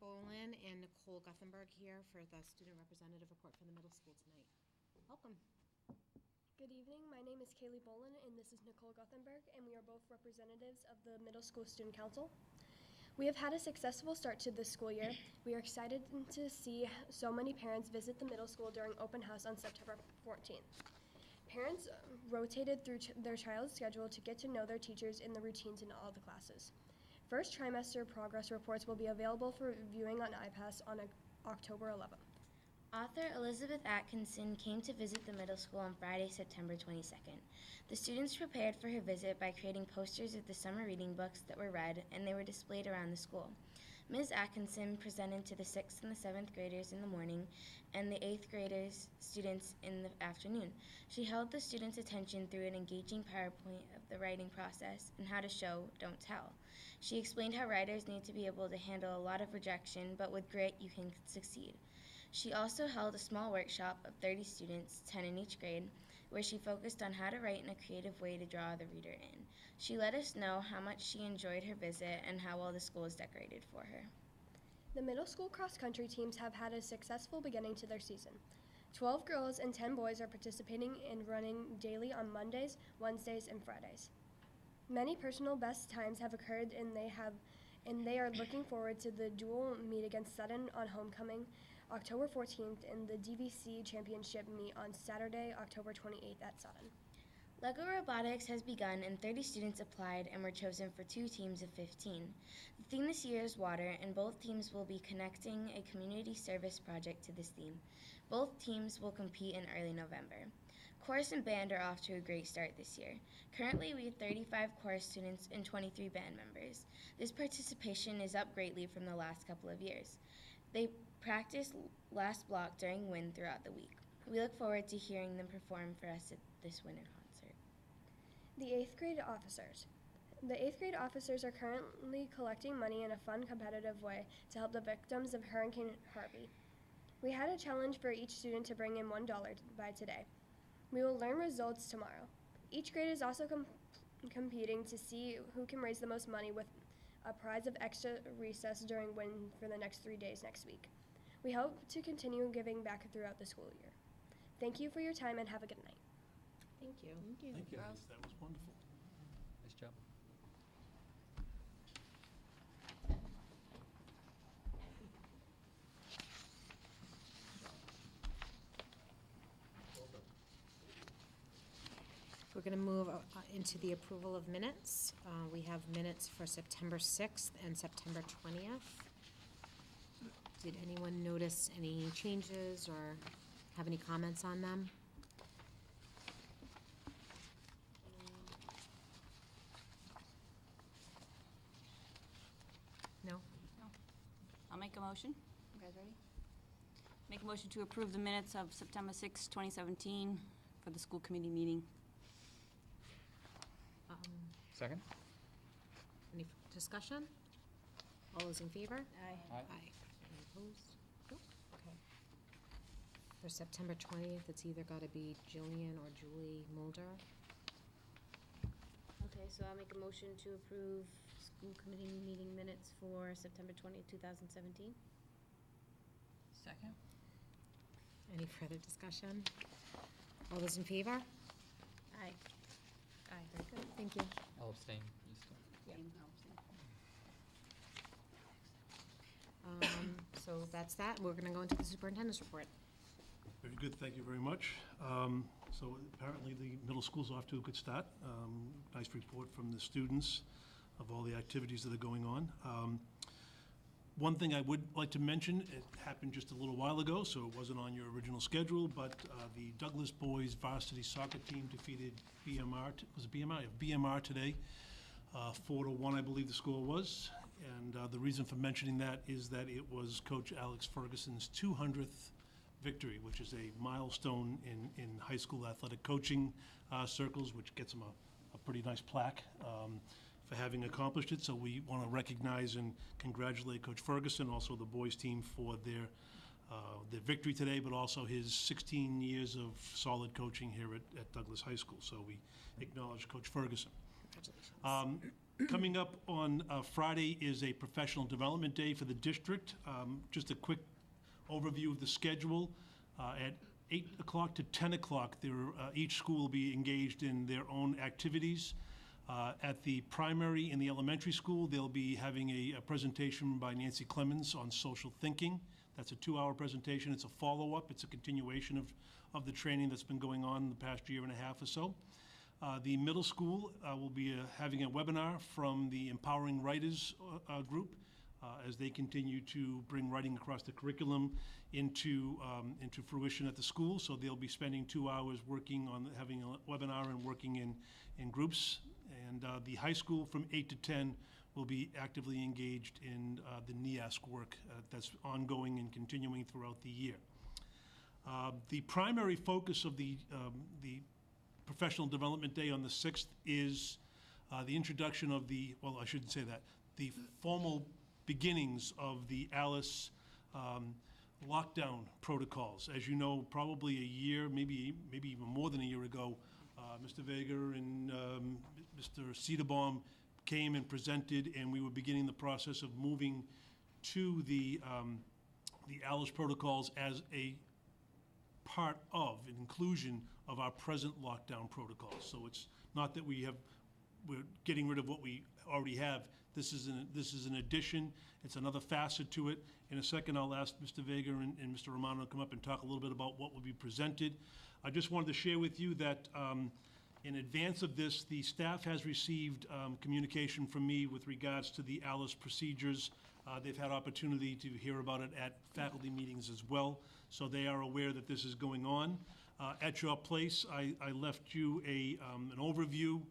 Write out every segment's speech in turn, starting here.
Bolin and Nicole Guthenberg here for the student representative report for the middle school tonight. Welcome. Good evening. My name is Kaylee Bolin, and this is Nicole Guthenberg, and we are both representatives of the Middle School Student Council. We have had a successful start to this school year. We are excited to see so many parents visit the middle school during open house on September 14th. Parents rotated through their child's schedule to get to know their teachers and the routines in all the classes. First trimester progress reports will be available for viewing on iPass on October 11th. Author Elizabeth Atkinson came to visit the middle school on Friday, September 22nd. The students prepared for her visit by creating posters of the summer reading books that were read, and they were displayed around the school. Ms. Atkinson presented to the 6th and the 7th graders in the morning and the 8th graders students in the afternoon. She held the students' attention through an engaging PowerPoint of the writing process and how to show, don't tell. She explained how writers need to be able to handle a lot of rejection, but with grit you can succeed. She also held a small workshop of 30 students, 10 in each grade, where she focused on how to write in a creative way to draw the reader in. She let us know how much she enjoyed her visit and how well the school is decorated for her. The middle school cross-country teams have had a successful beginning to their season. 12 girls and 10 boys are participating in running daily on Mondays, Wednesdays, and Fridays. Many personal best times have occurred, and they are looking forward to the dual meet against Sutton on homecoming, October 14th, and the DVC championship meet on Saturday, October 28th at Sutton. LEGO Robotics has begun and 30 students applied and were chosen for 2 teams of 15. The theme this year is water, and both teams will be connecting a community service project to this theme. Both teams will compete in early November. Chorus and band are off to a great start this year. Currently, we have 35 chorus students and 23 band members. This participation is up greatly from the last couple of years. They practice last block during WIN throughout the week. We look forward to hearing them perform for us at this winter concert. The 8th grade officers. The 8th grade officers are currently collecting money in a fun, competitive way to help the victims of Hurricane Harvey. We had a challenge for each student to bring in $1 by today. We will learn results tomorrow. Each grade is also competing to see who can raise the most money with a prize of extra recess during WIN for the next 3 days next week. We hope to continue giving back throughout the school year. Thank you for your time and have a good night. Thank you. Thank you. That was wonderful. Nice job. We're going to move into the approval of minutes. We have minutes for September 6th and September 20th. Did anyone notice any changes or have any comments on them? No? I'll make a motion. You guys ready? Make a motion to approve the minutes of September 6, 2017 for the school committee meeting. Second? Any discussion? All those in favor? Aye. Aye. Any opposed? Nope. Okay. For September 20th, it's either got to be Jillian or Julie Mulder. Okay, so I'll make a motion to approve school committee meeting minutes for September 20th, 2017. Second. Any further discussion? All those in favor? Aye. Aye. Very good. Thank you. I'll abstain. You still. So that's that. We're going to go into the superintendent's report. Very good, thank you very much. So apparently the middle school's off to a good start. Nice report from the students of all the activities that are going on. One thing I would like to mention, it happened just a little while ago, so it wasn't on your original schedule, but the Douglas boys varsity soccer team defeated BMR, was it BMR? Yeah, BMR today, 4-1 I believe the score was. And the reason for mentioning that is that it was Coach Alex Ferguson's 200th victory, which is a milestone in high school athletic coaching circles, which gets him a pretty nice plaque for having accomplished it. So we want to recognize and congratulate Coach Ferguson, also the boys team for their victory today, but also his 16 years of solid coaching here at Douglas High School. So we acknowledge Coach Ferguson. Congratulations. Coming up on Friday is a professional development day for the district. Just a quick overview of the schedule. At 8 o'clock to 10 o'clock, each school will be engaged in their own activities. At the primary and the elementary school, they'll be having a presentation by Nancy Clemens on social thinking. That's a 2-hour presentation. It's a follow-up. It's a continuation of the training that's been going on the past year and a half or so. The middle school will be having a webinar from the Empowering Writers group as they continue to bring writing across the curriculum into fruition at the school. So they'll be spending 2 hours working on having a webinar and working in groups. And the high school from 8 to 10 will be actively engaged in the NEASC work that's ongoing and continuing throughout the year. The primary focus of the Professional Development Day on the 6th is the introduction of the formal beginnings of the ALICE lockdown protocols. As you know, probably a year, maybe even more than a year ago, Mr. Vega and Mr. Cedarbaum came and presented, and we were beginning the process of moving to the ALICE protocols as a part of, an inclusion of our present lockdown protocols. So it's not that we're getting rid of what we already have. This is an addition. It's another facet to it. In a second, I'll ask Mr. Vega and Mr. Romano to come up and talk a little bit about what will be presented. I just wanted to share with you that in advance of this, the staff has received communication from me with regards to the ALICE procedures. They've had opportunity to hear about it at faculty meetings as well, so they are aware that this is going on. At your place, I left you an overview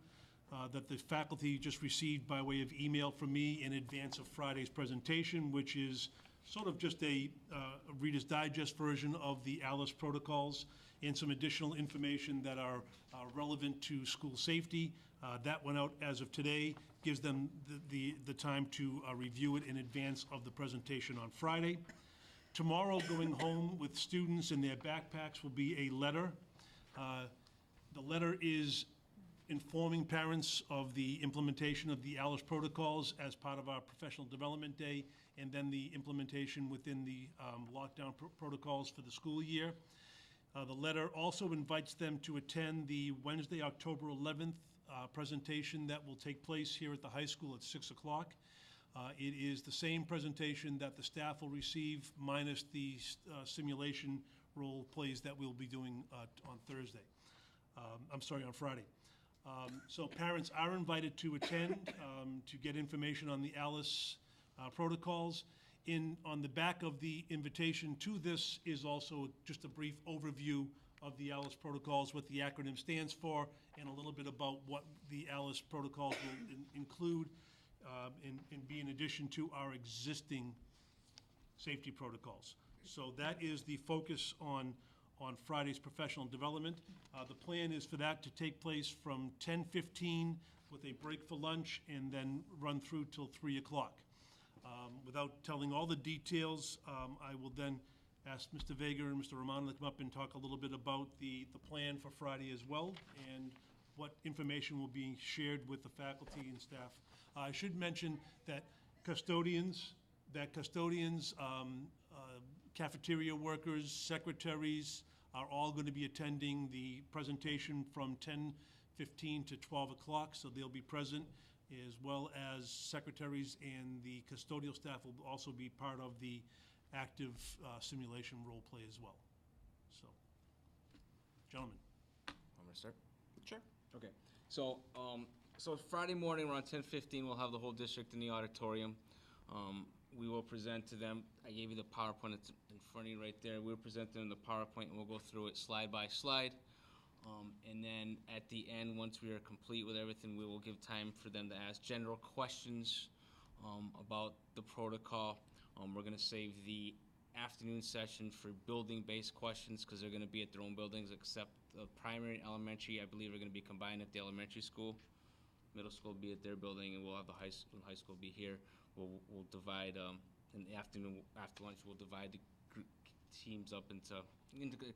that the faculty just received by way of email from me in advance of Friday's presentation, which is sort of just a Reader's Digest version of the ALICE protocols and some additional information that are relevant to school safety. That went out as of today, gives them the time to review it in advance of the presentation on Friday. Tomorrow, going home with students in their backpacks will be a letter. The letter is informing parents of the implementation of the ALICE protocols as part of our Professional Development Day, and then the implementation within the lockdown protocols for the school year. The letter also invites them to attend the Wednesday, October 11th presentation that will take place here at the high school at 6 o'clock. It is the same presentation that the staff will receive, minus the simulation role plays that we'll be doing on Friday. So parents are invited to attend to get information on the ALICE protocols. On the back of the invitation to this is also just a brief overview of the ALICE protocols, what the acronym stands for, and a little bit about what the ALICE protocols will include and be in addition to our existing safety protocols. So that is the focus on Friday's professional development. The plan is for that to take place from 10:15 with a break for lunch and then run through till 3 o'clock. Without telling all the details, I will then ask Mr. Vega and Mr. Romano to come up and talk a little bit about the plan for Friday as well, and what information will be shared with the faculty and staff. I should mention that custodians, cafeteria workers, secretaries are all going to be attending the presentation from 10:15 to 12 o'clock, so they'll be present, as well as secretaries, and the custodial staff will also be part of the active simulation role play as well. So, gentlemen. I'm gonna start? Sure. Okay, so Friday morning around 10:15, we'll have the whole district in the auditorium. We will present to them. I gave you the PowerPoint, it's in front of you right there. We'll present them the PowerPoint and we'll go through it slide by slide. And then at the end, once we are complete with everything, we will give time for them to ask general questions about the protocol. We're gonna save the afternoon session for building-based questions because they're gonna be at their own buildings, except the primary and elementary, I believe, are gonna be combined at the elementary school. Middle school will be at their building, and we'll have the high school be here. We'll divide, in the afternoon, after lunch, we'll divide the teams up into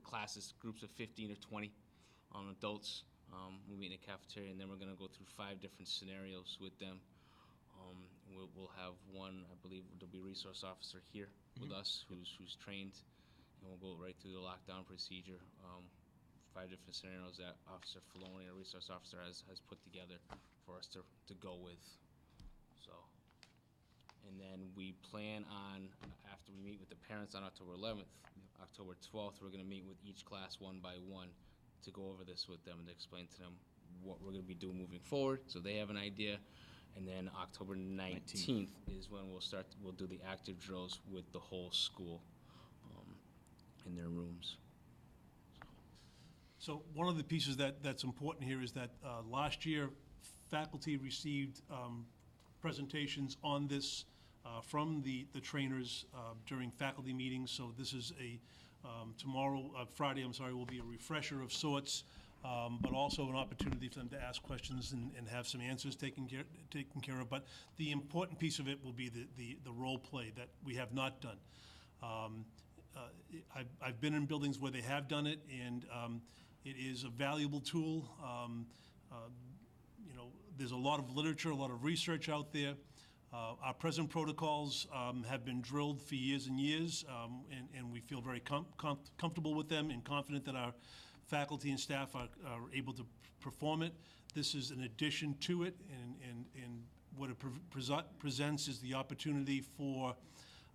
classes, groups of 15 or 20 adults. We'll meet in the cafeteria, and then we're gonna go through 5 different scenarios with them. we'll have one, I believe there'll be a resource officer here with us who's trained, and we'll go right through the lockdown procedure. 5 different scenarios that Officer Filoni, our resource officer, has put together for us to go with. So, and then we plan on, after we meet with the parents on October 11th, October 12th, we're gonna meet with each class one by one to go over this with them and explain to them what we're gonna be doing moving forward, so they have an idea. And then October 19th is when we'll do the active drills with the whole school in their rooms. So one of the pieces that's important here is that last year, faculty received presentations on this from the trainers during faculty meetings. So this is Friday, will be a refresher of sorts, but also an opportunity for them to ask questions and have some answers taken care of. But the important piece of it will be the role play that we have not done. I've been in buildings where they have done it, and it is a valuable tool. There's a lot of literature, a lot of research out there. Our present protocols have been drilled for years and years, and we feel very comfortable with them and confident that our faculty and staff are able to perform it. This is an addition to it, and what it presents is the opportunity for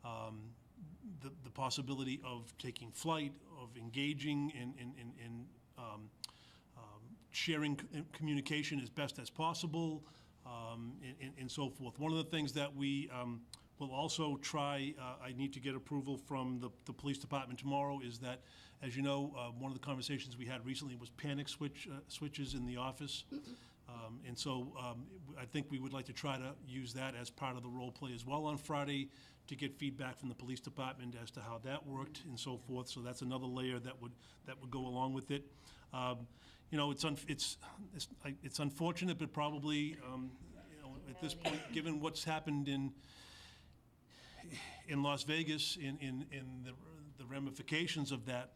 the possibility of taking flight, of engaging in sharing communication as best as possible, and so forth. One of the things that we will also try, I need to get approval from the police department tomorrow, is that, as you know, one of the conversations we had recently was panic switches in the office. And so I think we would like to try to use that as part of the role play as well on Friday, to get feedback from the police department as to how that worked and so forth. So that's another layer that would go along with it. It's unfortunate, but probably at this point, given what's happened in Las Vegas, in the ramifications of that,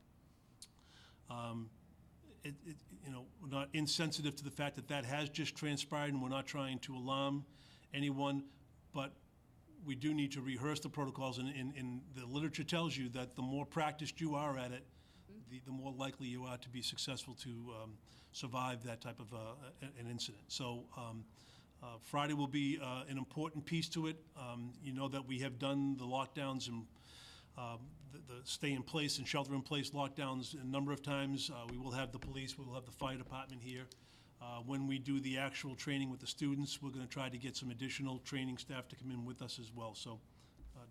we're not insensitive to the fact that has just transpired, and we're not trying to alarm anyone, but we do need to rehearse the protocols, and the literature tells you that the more practiced you are at it, the more likely you are to be successful to survive that type of an incident. So Friday will be an important piece to it. You know that we have done the lockdowns and the stay-in-place and shelter-in-place lockdowns a number of times. We will have the police, we will have the fire department here. When we do the actual training with the students, we're going to try to get some additional training staff to come in with us as well. So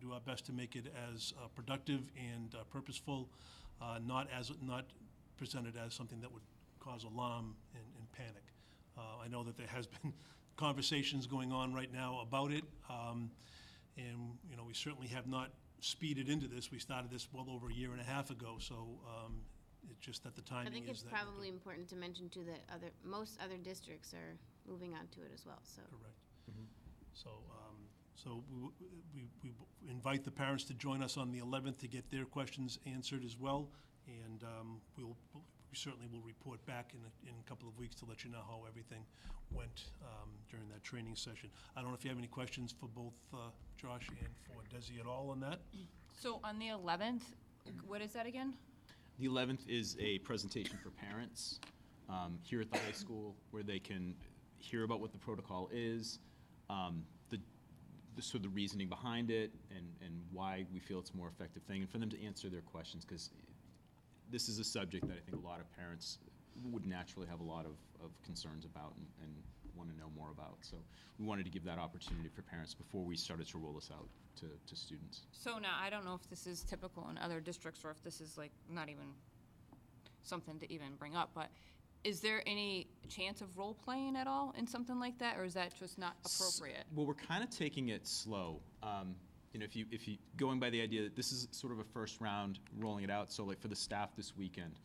do our best to make it as productive and purposeful, not presented as something that would cause alarm and panic. I know that there has been conversations going on right now about it, and we certainly have not speeded into this. We started this well over a year and a half ago, so it's just that the timing is I think it's that probably important to mention too that most other districts are moving on to it as well, so. correct. So we invite the parents to join us on the 11th to get their questions answered as well, and we certainly will report back in a couple of weeks to let you know how everything went during that training session. I don't know if you have any questions for both Josh and for Desi at all on that? So on the 11th, what is that again? The 11th is a presentation for parents here at the high school, where they can hear about what the protocol is, the reasoning behind it, and why we feel it's a more effective thing, and for them to answer their questions, because this is a subject that I think a lot of parents would naturally have a lot of concerns about and want to know more about. So we wanted to give that opportunity for parents before we started to roll this out to students. So now, I don't know if this is typical in other districts or if this is like not even something to even bring up, but is there any chance of role playing at all in something like that, or is that just not appropriate? Well, we're kind of taking it slow. If you going by the idea that this is sort of a first round rolling it out, so like for the staff this weekend,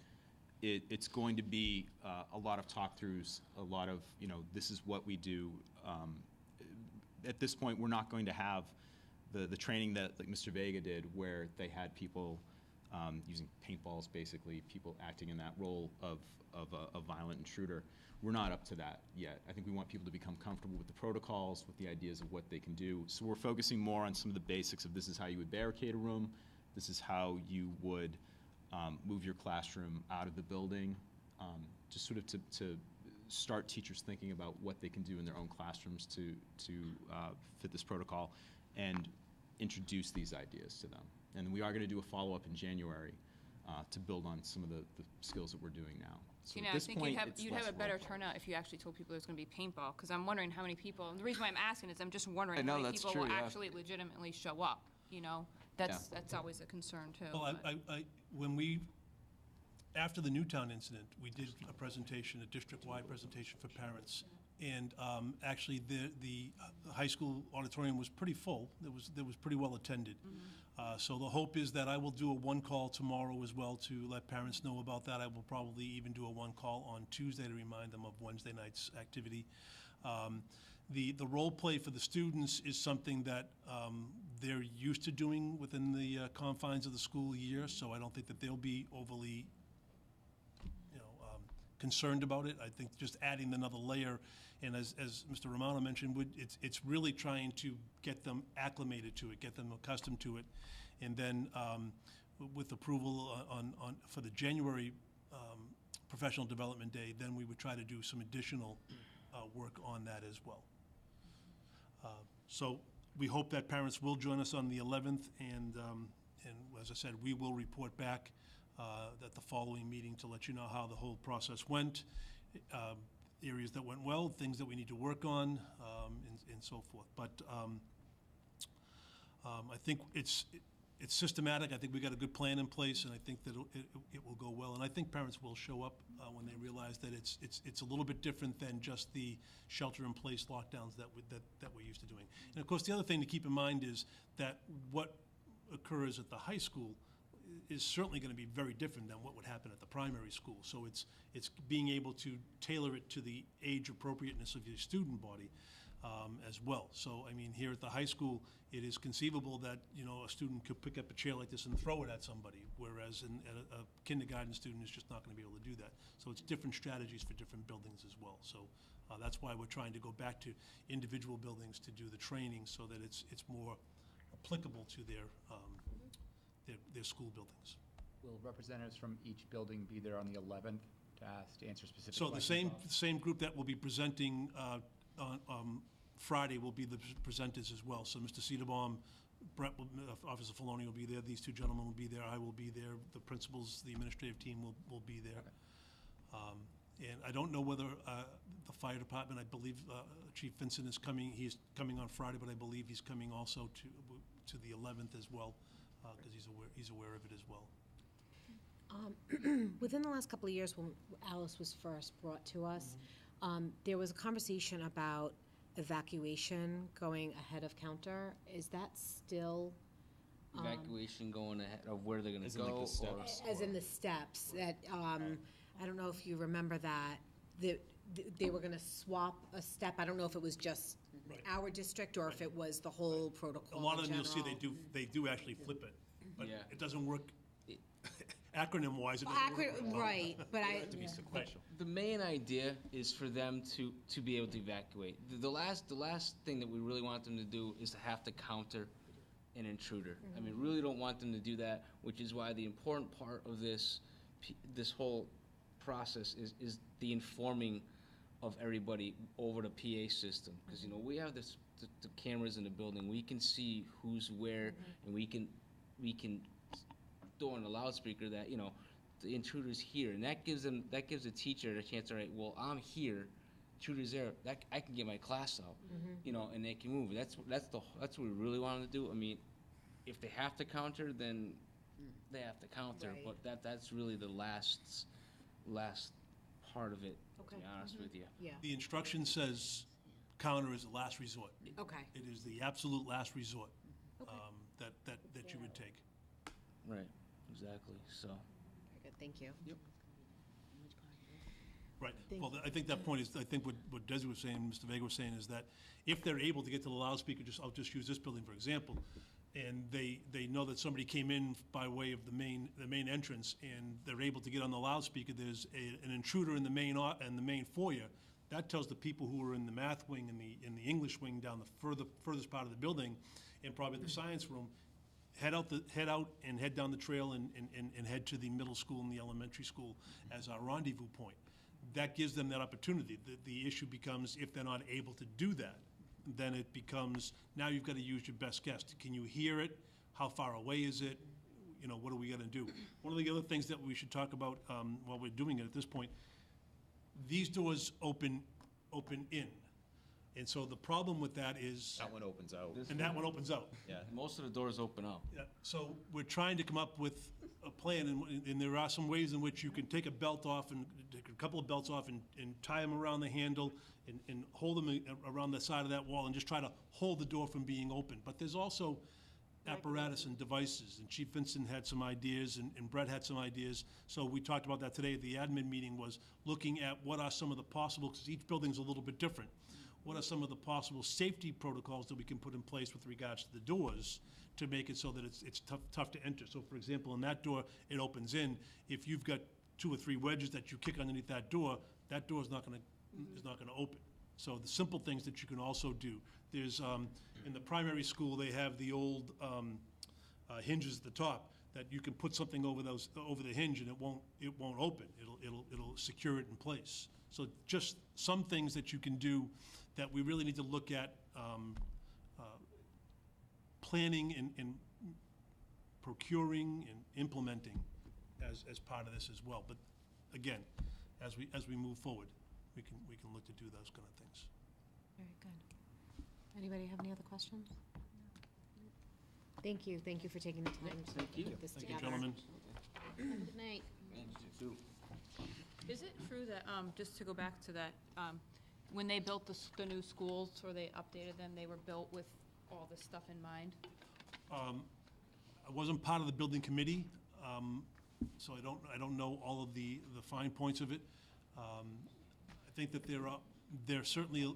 it's going to be a lot of talk-throughs, a lot of, this is what we do. At this point, we're not going to have the training that like Mr. Vega did, where they had people using paintballs, basically, people acting in that role of a violent intruder. We're not up to that yet. I think we want people to become comfortable with the protocols, with the ideas of what they can do. So we're focusing more on some of the basics of this is how you would barricade a room, this is how you would move your classroom out of the building, just sort of to start teachers thinking about what they can do in their own classrooms to fit this protocol and introduce these ideas to them. And we are going to do a follow-up in January to build on some of the skills that we're doing now. So You know, at I this think point, you'd have a better turnout if you actually told people there's going to be paintball, because I'm wondering how many people, and the reason why I'm asking is I'm just wondering I know, how many that's people will true, yeah. actually legitimately show up, you know? That's always a concern, too. Well, but- when we, after the Newtown incident, we did a presentation, a district-wide presentation for parents. And actually, the high school auditorium was pretty full. It was pretty well attended. So the hope is that I will do a one-call tomorrow as well to let parents know about that. I will probably even do a one-call on Tuesday to remind them of Wednesday night's activity. The role play for the students is something that they're used to doing within the confines of the school year, so I don't think that they'll be overly concerned about it. I think just adding another layer, and as Mr. Romano mentioned, it's really trying to get them acclimated to it, get them accustomed to it, and then with approval for the January professional development day, then we would try to do some additional work on that as well. So we hope that parents will join us on the 11th, and as I said, we will report back at the following meeting to let you know how the whole process went, areas that went well, things that we need to work on, and so forth. But I think it's systematic. I think we got a good plan in place, and I think that it will go well. And I think parents will show up when they realize that it's a little bit different than just the shelter-in-place lockdowns that we're used to doing. And of course, the other thing to keep in mind is that what occurs at the high school is certainly going to be very different than what would happen at the primary school. So it's being able to tailor it to the age appropriateness of your student body as well. So, I mean, here at the high school, it is conceivable that, a student could pick up a chair like this and throw it at somebody, whereas a kindergarten student is just not going to be able to do that. So it's different strategies for different buildings as well. So that's why we're trying to go back to individual buildings to do the training so that it's more applicable to their school buildings. Will representatives from each building be there on the 11th to answer specific So questions? the same group that will be presenting on Friday will be the presenters as well. So Mr. Cedarbaum, Brett, Officer Filoni will be there, these two gentlemen will be there, I will be there, the principals, the administrative team will be there. And I don't know whether the fire department, I believe Chief Vincent is coming, he's coming on Friday, but I believe he's coming also to the 11th as well, because he's aware of it as well. Within the last couple of years, when Alice was first brought to us, there was a conversation about evacuation going ahead of counter. Is that still? Evacuation going ahead of where they're going As to in, go? like, the steps? As in the steps, that, I don't know if you remember that, they were gonna swap a step. I don't know if it was just Right. our district or if it was the whole protocol A lot of in them, you'll see, general. they do actually flip it, but Yeah. it doesn't work, acronym-wise, it doesn't work very well. Right, but To be sequential. The main idea is for them to be able to evacuate. The last thing that we really want them to do is to have to counter an intruder. I mean, really don't want them to do that, which is why the important part of this whole process is the informing of everybody over the PA system. Because, we have the cameras in the building. We can see who's where, and we can throw on a loudspeaker that, the intruder's here. And that gives the teacher a chance, all right, well, I'm here, intruder's there, I can get my class out, and they can move. That's what we really want them to do. I mean, if they have to counter, then they have to counter. Right. But that's really the last part of it, to be Okay. honest with you. Yeah, The instruction says counter is the last resort. okay. It is the absolute last resort Okay. that you would take. Right, exactly, so. Very good, thank you. Right. Thank Well, I think that point is, I think what Desi was saying, Mr. Vega was saying, is that if they're able to get to the loudspeaker, I'll just use this building for example, and they know that somebody came in by way of the main entrance, and they're able to get on the loudspeaker, there's an intruder in the main foyer, that tells the people who are in the math wing and the English wing down the furthest part of the building, and probably the science room, head out and head down the trail and head to the middle school and the elementary school as our rendezvous point. That gives them that opportunity. The issue becomes, if they're not able to do that, then it becomes, now you've got to use your best guess. Can you hear it? How far away is it? You know, what are we going to do? One of the other things that we should talk about while we're doing it at this point, these doors open in. And so the problem with that is, That one opens out. and that one opens out. Yeah. Most of the doors open up. Yeah, so we're trying to come up with a plan, and there are some ways in which you can take a belt off and take a couple of belts off and tie them around the handle and hold them around the side of that wall and just try to hold the door from being open. But there's also apparatus and devices, and Chief Vincent had some ideas, and Brett had some ideas. So we talked about that today at the admin meeting, was looking at what are some of the possible, because each building's a little bit different. What are some of the possible safety protocols that we can put in place with regards to the doors to make it so that it's tough to enter? So for example, in that door, it opens in. If you've got 2 or 3 wedges that you kick underneath that door is not gonna open. So the simple things that you can also do. There's, in the primary school, they have the old hinges at the top that you can put something over the hinge and it won't open. It'll secure it in place. So just some things that you can do that we really need to look at planning and procuring and implementing as part of this as well. But again, as we move forward, we can look to do those kind of things. Very good. Anybody have any other questions? Thank you for taking the time to put this Thank together. you, gentlemen. Good night. Is it true that, just to go back to that, when they built the new schools, or they updated them, they were built with all this stuff in mind? I wasn't part of the building committee, so I don't know all of the fine points of it. I think that they're certainly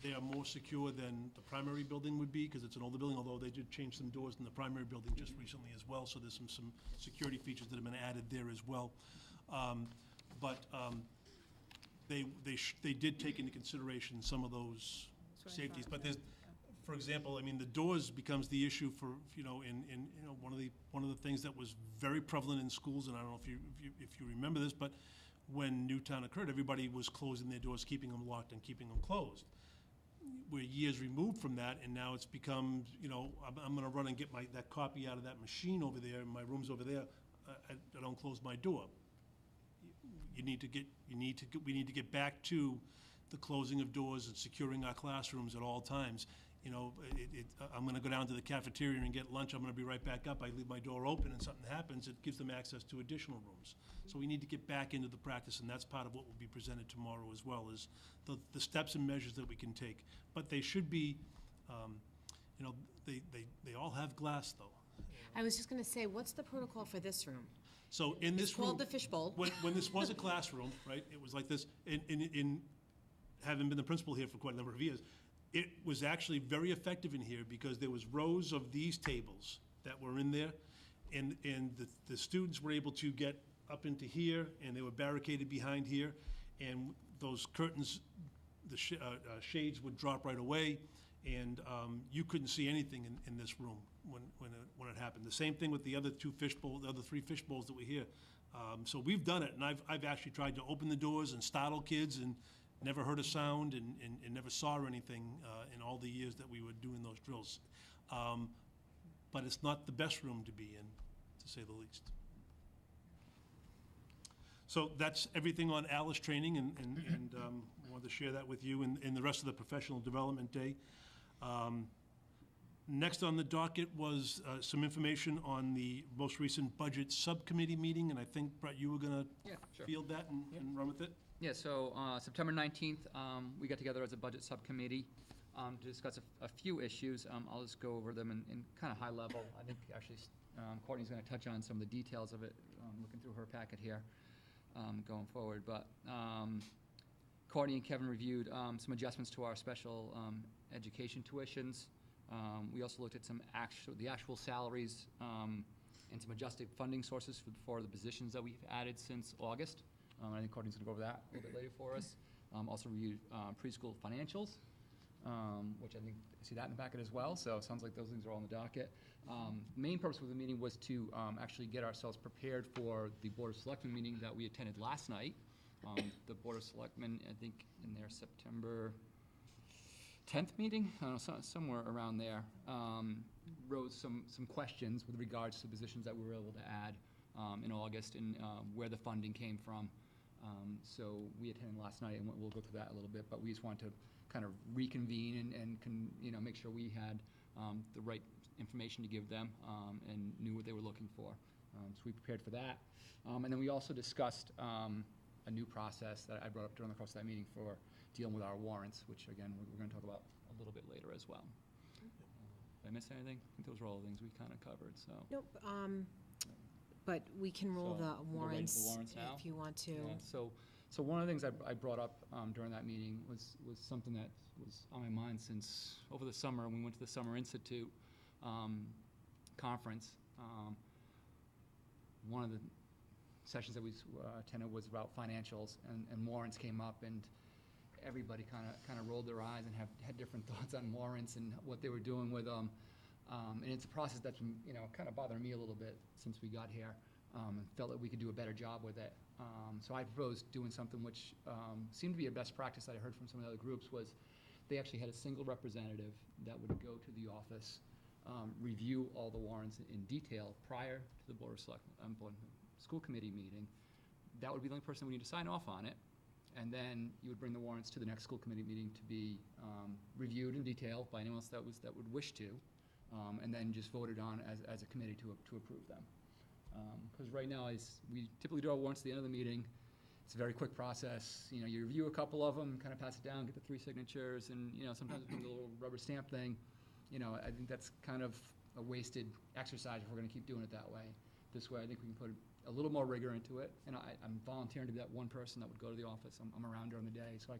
they are more secure than the primary building would be, because it's an older building, although they did change some doors in the primary building just recently as well, so there's some security features that have been added there as well. But they did take into consideration some of those safeties. But there's, for example, I mean, the doors becomes the issue for, one of the things that was very prevalent in schools, and I don't know if you remember this, but when Newtown occurred, everybody was closing their doors, keeping them locked and keeping them closed. We're years removed from that, and now it's become, I'm gonna run and get that copy out of that machine over there, my room's over there, I don't close my door. We need to get back to the closing of doors and securing our classrooms at all times. I'm gonna go down to the cafeteria and get lunch, I'm gonna be right back up, I leave my door open and something happens, it gives them access to additional rooms. So we need to get back into the practice, and that's part of what will be presented tomorrow as well, is the steps and measures that we can take. But they should be, they all have glass though. I was just gonna say, what's the protocol for this room? So in this It's room. called the fishbowl. When this was a classroom, right, it was like this, in having been the principal here for quite a number of years, it was actually very effective in here because there was rows of these tables that were in there, and the students were able to get up into here, and they were barricaded behind here, and those curtains, the shades would drop right away, and you couldn't see anything in this room when it happened. The same thing with the other 3 fish bowls that were here. So we've done it, and I've actually tried to open the doors and startle kids, and never heard a sound and never saw anything in all the years that we were doing those drills. But it's not the best room to be in, to say the least. So that's everything on Alice training, and wanted to share that with you and the rest of the professional development day. Next on the docket was some information on the most recent budget subcommittee meeting, and I think, Brett, you were gonna field that and run with it? Yeah, so September 19th, we got together as a budget subcommittee to discuss a few issues. I'll just go over them in kind of high level. I think actually Courtney's going to touch on some of the details of it, looking through her packet here going forward. But Courtney and Kevin reviewed some adjustments to our special education tuitions. We also looked at the actual salaries and some adjusted funding sources for the positions that we've added since August. I think Courtney's going to go over that a little bit later for us. Also reviewed preschool financials, which I think, I see that in the packet as well, so it sounds like those things are all on the docket. Main purpose of the meeting was to actually get ourselves prepared for the Board of Selectmen meeting that we attended last night. The Board of Selectmen, I think in their September 10th meeting, I don't know, somewhere around there, rose some questions with regards to positions that we were able to add in August and where the funding came from. So we attended last night, and we'll go through that a little bit, but we just wanted to kind of reconvene and make sure we had the right information to give them and knew what they were looking for. So we prepared for that. And then we also discussed a new process that I brought up during the course of that meeting for dealing with our warrants, which again, we're going to talk about a little bit later as well. Did I miss anything? I think those were all the things we kind of covered, so. Nope, but we can roll So, the we'll wait for warrants warrants now? if you want to. Yeah, so one of the things I brought up during that meeting was something that was on my mind since over the summer, when we went to the Summer Institute conference. One of the sessions that we attended was about financials, and warrants came up, and everybody kind of rolled their eyes and had different thoughts on warrants and what they were doing with them. And it's a process that's been, kind of bothering me a little bit since we got here, and felt that we could do a better job with it. So I proposed doing something which seemed to be a best practice that I heard from some of the other groups, was they actually had a single representative that would go to the office, review all the warrants in detail prior to the Board of Selectmen, school committee meeting. That would be the only person we need to sign off on it. And then you would bring the warrants to the next school committee meeting to be reviewed in detail by anyone else that would wish to, and then just voted on as a committee to approve them. Because right now, we typically do our warrants at the end of the meeting. It's a very quick process. You review a couple of them, kind of pass it down, get the 3 signatures, and sometimes we do a little rubber stamp thing. I think that's kind of a wasted exercise if we're going to keep doing it that way. This way, I think we can put a little more rigor into it, and I'm volunteering to be that one person that would go to the office. I'm around during the day, so I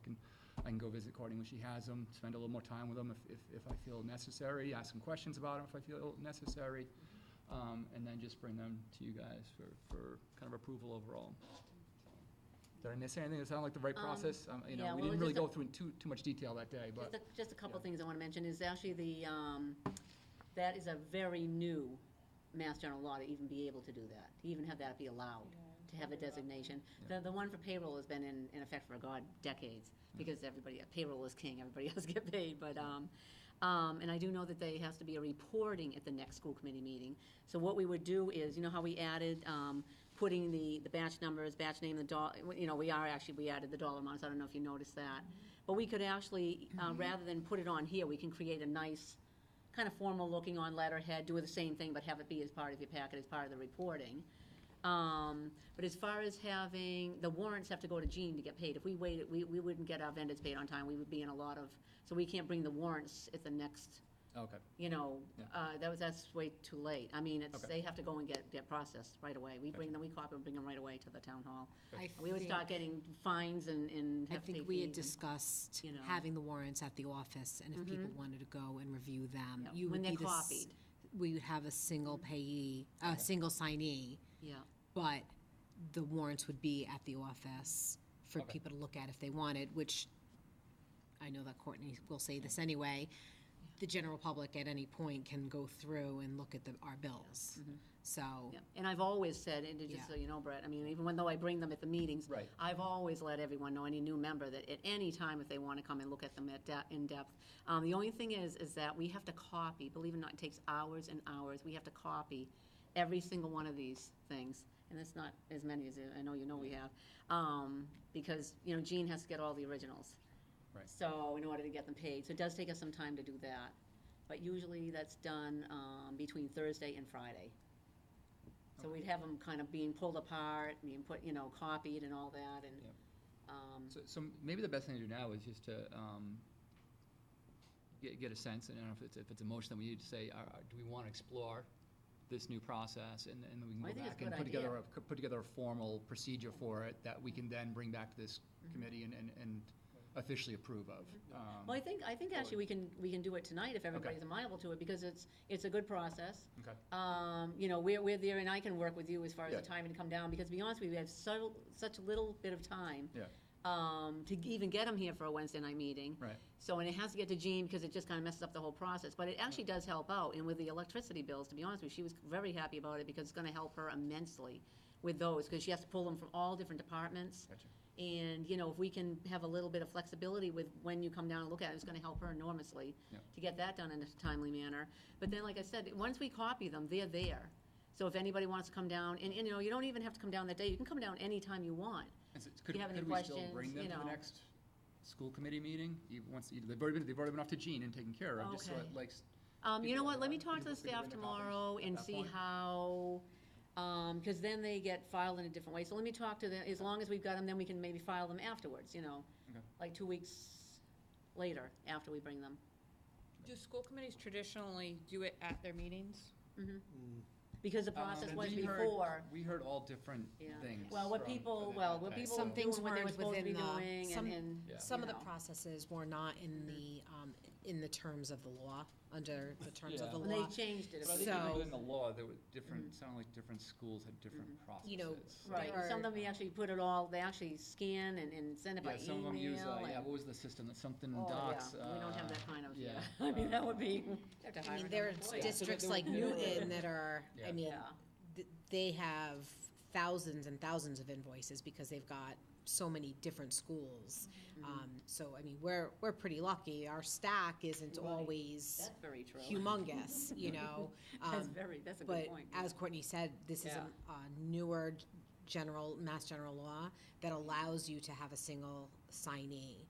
can go visit Courtney when she has them, spend a little more time with them if I feel necessary, ask some questions about them if I feel necessary, and then just bring them to you guys for kind of approval overall. Did I miss anything? Does it sound like the right process? yeah, we well, didn't really just go through in too much detail that day, but. Just a couple yeah. things I want to mention is actually that is a very new Mass General law to even be able to do that, to even have that be allowed, to have a designation. Yeah. The one for payroll has been in effect for decades, because payroll is king, everybody else get paid, but, and I do know that there has to be a reporting at the next school committee meeting. So what we would do is, how we added, putting the batch numbers, batch name, we added the dollar amounts, I don't know if you noticed that. But we could actually, rather than put it on here, we can create a nice, kind of formal looking on letterhead, do the same thing, but have it be as part of your packet, as part of the reporting. But as far as having, the warrants have to go to Jean to get paid. If we waited, we wouldn't get our vendors paid on time. We would be in a lot of, so we can't bring the warrants at the next, Okay. that's way too late. I mean, Okay. they have to go and get processed right away. We bring them, we copy them, bring them right away to the town hall. We would start getting fines and I have to pay think we had fees and- discussed you know. having the warrants at the office, and if people wanted to go and review them, Yeah, you when would they're be copied. we would have a single payee, a single signee, Yeah. but the warrants would be at the office for Okay. people to look at if they wanted, which I know that Courtney will say this anyway. The general public at any point can go through and look at our bills. So, Yeah, and I've always said, and just Yeah. so you know, Brett, I mean, even though I bring them at the meetings, Right. I've always let everyone know, any new member, that at any time if they want to come and look at them in depth. The only thing is that we have to copy, believe it or not, it takes hours and hours. We have to copy every single one of these things, and it's not as many as I know we have, because, Jean has to get all the originals. Right. So in order to get them paid, so it does take us some time to do that. But usually that's done between Thursday and Friday. So we'd have them kind of being pulled apart, being put, copied and all that, and, Yep. So maybe the best thing to do now is just to get a sense, and I don't know if it's a motion that we need to say, do we want to explore this new process, and then we can I go think it's back a and good put together a formal procedure for it that we can then bring back to this committee and officially approve of. Well, I think actually we can do it tonight if everybody's amenable to it, because it's a good process. Okay. You know, we're there, and I can work with you as far as Yeah. the timing to come down, because to be honest with you, we have such a little bit of time. Yeah. To even get them here for a Wednesday night meeting. Right. So, and it has to get to Jean because it just kind of messes up the whole process, but it actually does help out. And with the electricity bills, to be honest with you, she was very happy about it because it's gonna help her immensely with those, because she has to pull them from all different departments. Gotcha. And, you know, if we can have a little bit of flexibility with when you come down and look at it, it's gonna help her enormously Yeah. to get that done in a timely manner. But then, like I said, once we copy them, they're there. So if anybody wants to come down, and, you know, you don't even have to come down that day, you can come down anytime you want. Could you have any we still questions, bring them you to the know. next school committee meeting? They've already been off to Jean and taken care of, just so Okay. it like. You know what, let me People talk to the figure staff in the tomorrow comments at and that see point. how, because then they get filed in a different way. So let me talk to them, as long as we've got them, then we can maybe file them afterwards, you know? Okay. Like 2 weeks later, after we bring them. Do school committees traditionally do it at their meetings? Because the process was We heard- before. We heard all different Yeah. things. Well, what from- people, from well, that what time. people Some were things doing what they were weren't supposed to be within the- doing, some- and, Yeah. Some of you the know. processes were not in the terms of the law, under the terms of Yeah. the When they law. changed it. But I think So- even within the law, there were different, sounded like different schools had different processes. You know, Right, There some are- of them, we actually put it all, they actually scan and send it by Yeah, some of them use, email. yeah, and- what was the system, something Oh, docs? yeah, we don't have that kind of, yeah. I mean, that would be, you have to I hire mean, there are another employee. districts there like were- Newton that are, I Yeah. mean, Yeah. they have thousands and thousands of invoices because they've got so many different schools. So, I mean, we're pretty lucky. Our stack isn't Right. always That's very true. humongous, you know? That's a good But point. as Courtney said, this is Yeah. a newer Mass General law that allows you to have a single signee.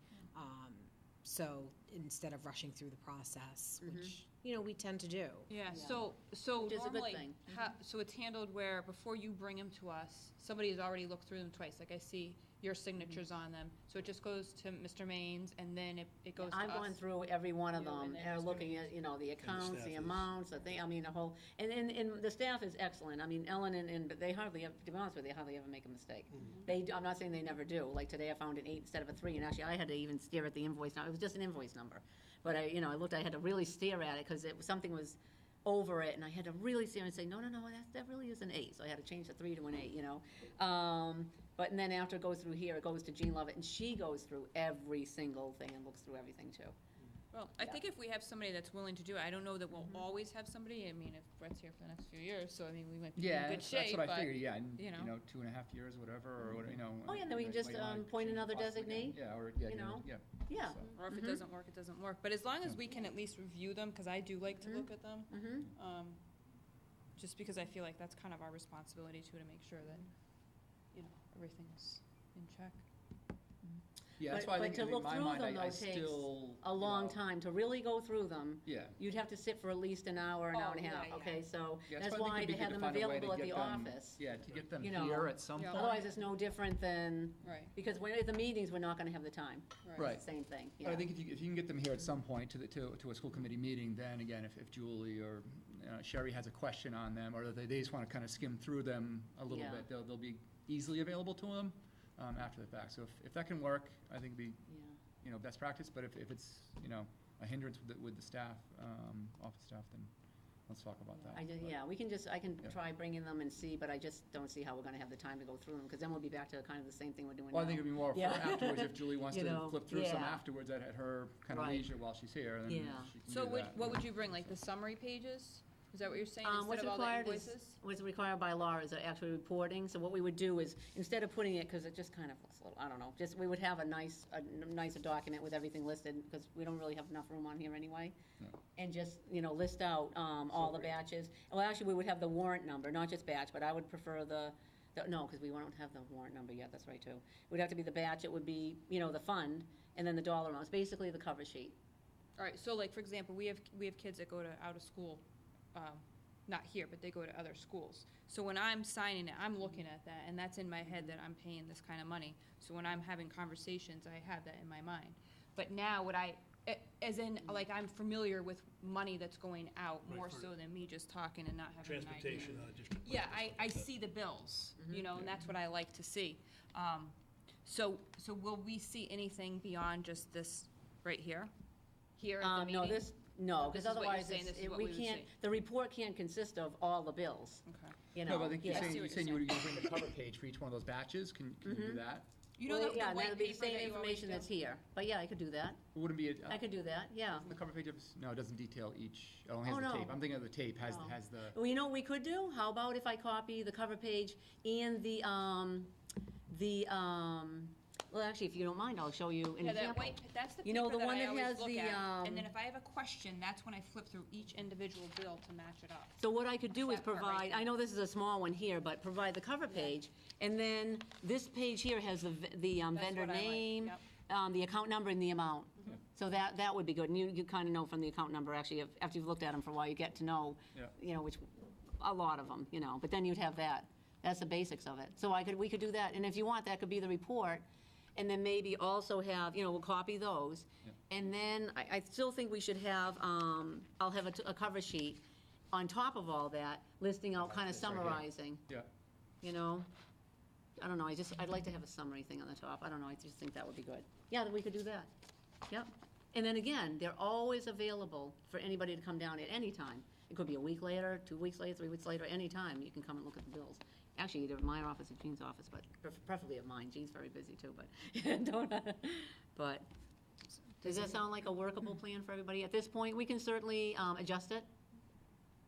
So instead of rushing through the process, which, you know, we tend to do. Yeah, Yeah. so Which is a good normally, thing. so it's handled where before you bring them to us, somebody has already looked through them twice, like I see your signatures on them. So it just goes to Mr. Maines and then it goes to us. I've gone through every one of You, and them, then and Mr. looking at, you know, the accounts, staff the is- amounts, the thing, I mean, the whole, and the staff is excellent. I mean, Ellen and they hardly, to be honest with you, they hardly ever make a mistake. I'm not saying they never do. Like today, I found an 8 instead of a 3, and actually, I had to even stare at the invoice. Now, it was just an invoice number. But I had to really stare at it, because something was over it, and I had to really stare and say, no, that really is an 8. So I had to change the 3 to an 8, you know? But and then after it goes through here, it goes to Jean Lovett, and she goes through every single thing and looks through everything too. Well, I Yeah. think if we have somebody that's willing to do it, I don't know that we'll always have somebody. I mean, if Brett's here for the next few years, so I mean, we might be Yeah, in good that's shape, what I but, figured, yeah, and, you know. 2.5 years, or whatever, or whatever, you know. Oh, yeah, and then we can just, might wanna appoint change another possibly again. designee, Yeah, or, you know? yeah. Yeah. So. Or if it doesn't work, it doesn't work. But as long as we can at least review them, because I do like to look at them, just because I feel like that's kind of our responsibility too, to make sure that, you know, everything's in check. Yeah, that's But- why I but think, to in look my through mind, them, though, I takes still. A you long know, time to really go through them. Yeah. You'd have to sit for at least an hour, an hour and a Oh, half, yeah, okay? So Yeah, that's why I why think they it'd be have good them to find a way available to at the get them- office. Yeah, to get them you know. here at some Yeah. point. Otherwise, it's no different than, Right. because when, at the meetings, we're not gonna have the time. Right. It's the same thing, But I yeah. think if you can get them here at some point to a school committee meeting, then again, if Julie or Sherry has a question on them, or they just want to kind of skim through them a little Yeah. bit, they'll be easily available to them after the fact. So if that can work, I think it'd be, Yeah. best practice. But if it's, a hindrance with the staff, office staff, then let's talk about that. I can Yeah. try bringing them and see, but I just don't see how we're gonna have the time to go through them, because then we'll be back to kind of the same thing we're doing now. Well, I think it'd be more for Yeah. afterwards, if Julie wants You to know, flip through some yeah. afterwards at her kind of Right. leisure while she's here, then Yeah. she can So do that. what would you bring, like the summary pages? Is that what you're saying, instead What's of all the required invoices? what's required by law is actually reporting, so what we would do is, instead of putting it, because it just kind of looks a little, I don't know, we would have a nicer document with everything listed, because we don't really have enough room on here anyway. Yeah. And just, list out, all the batches. Well, actually, we would have the warrant number, not just batch, but I would prefer no, because we won't have the warrant number yet, that's right too. It would have to be the batch, it would be, the fund, and then the dollar amounts, basically the cover sheet. All right, so like, for example, we have kids that go to out of school, not here, but they go to other schools. So when I'm signing it, I'm looking at that, and that's in my head that I'm paying this kind of money. So when I'm having conversations, I have that in my mind. But now as in, like, I'm familiar with money that's going out Right, more for so than me just talking and not having an idea. Transportation, district. Yeah, I see the bills, and that's what I like to see. So will we see anything beyond just this right here? Here at the meeting? No, no, This because is what you're otherwise, saying, this is what we we would can't, see. the report can't consist of all the bills, Okay. you No, know? but I think you're yeah. saying, see you're what saying you're you would bring the cover page for each one of those batches, can you do that? You know Well, the yeah, and white that'll be the paper same that you always information do? that's here, but yeah, I could do that, It wouldn't be, I could do that, yeah. the cover page of, no, it doesn't detail each, it only has Oh, the tape. no. I'm thinking of the tape, has Oh. the, Well, you know what we could do? How about if I copy the cover page and well, actually, if you don't mind, I'll show you an Yeah, that example. white, that's the You know, paper the that one I that always has look the, at. And then if I have a question, that's when I flip through each individual bill to match it up. So what I could do is That part right provide, there. I know this is a small one here, but provide the cover page, and then this page here has the vendor what I like, name, yep. the account number and the amount. So that would be good, and you kind of know from the account number, actually, after you've looked at them for a while, you get to know, Yeah. you know, a lot of them, you know, but then you'd have that. That's the basics of it. So we could do that, and if you want, that could be the report, and then maybe also have, you know, we'll copy those. And then I still think we should have, I'll have a cover sheet on top of all that, listing out, kind of This right here. summarizing, yeah. you know? I don't know, I'd like to have a summary thing on the top. I don't know, I just think that would be good. Yeah, that we could do that. Yep. And then again, they're always available for anybody to come down at any time. It could be a week later, 2 weeks later, 3 weeks later, anytime you can come and look at the bills. Actually, either my office or Jean's office, but preferably at mine. Jean's very busy too, but does that sound like a workable plan for everybody? At this point, we can certainly adjust it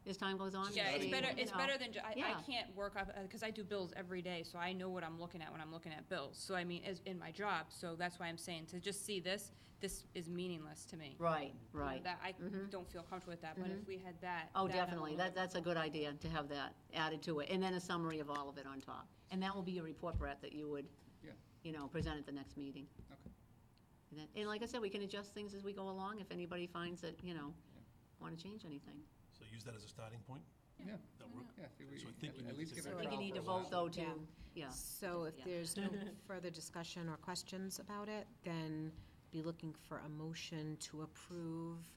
as time goes on. Yeah, it's See, better, you it's know. better than, I Yeah. can't work up, because I do bills every day, so I know what I'm looking at when I'm looking at bills. So I mean, as in my job, so that's why I'm saying, to just see this is meaninless to me. Right, You know, right. That, I don't feel comfortable with that, but if we had that. Oh, that definitely, element- that's a good idea, to have that added to it, and then a summary of all of it on top. And that will be your report, Brett, that you would, Yeah. you know, present at the next meeting. Okay. And like I said, we can adjust things as we go along, if anybody finds that, you know, want to change anything. So use that as a starting point? Yeah, That work? yeah, I think we, So I think we at need least to give say- it I a think you trial need to for a while. vote, though, Yeah. to, yeah. So if Yeah. there's no further discussion or questions about it, then be looking for a motion to approve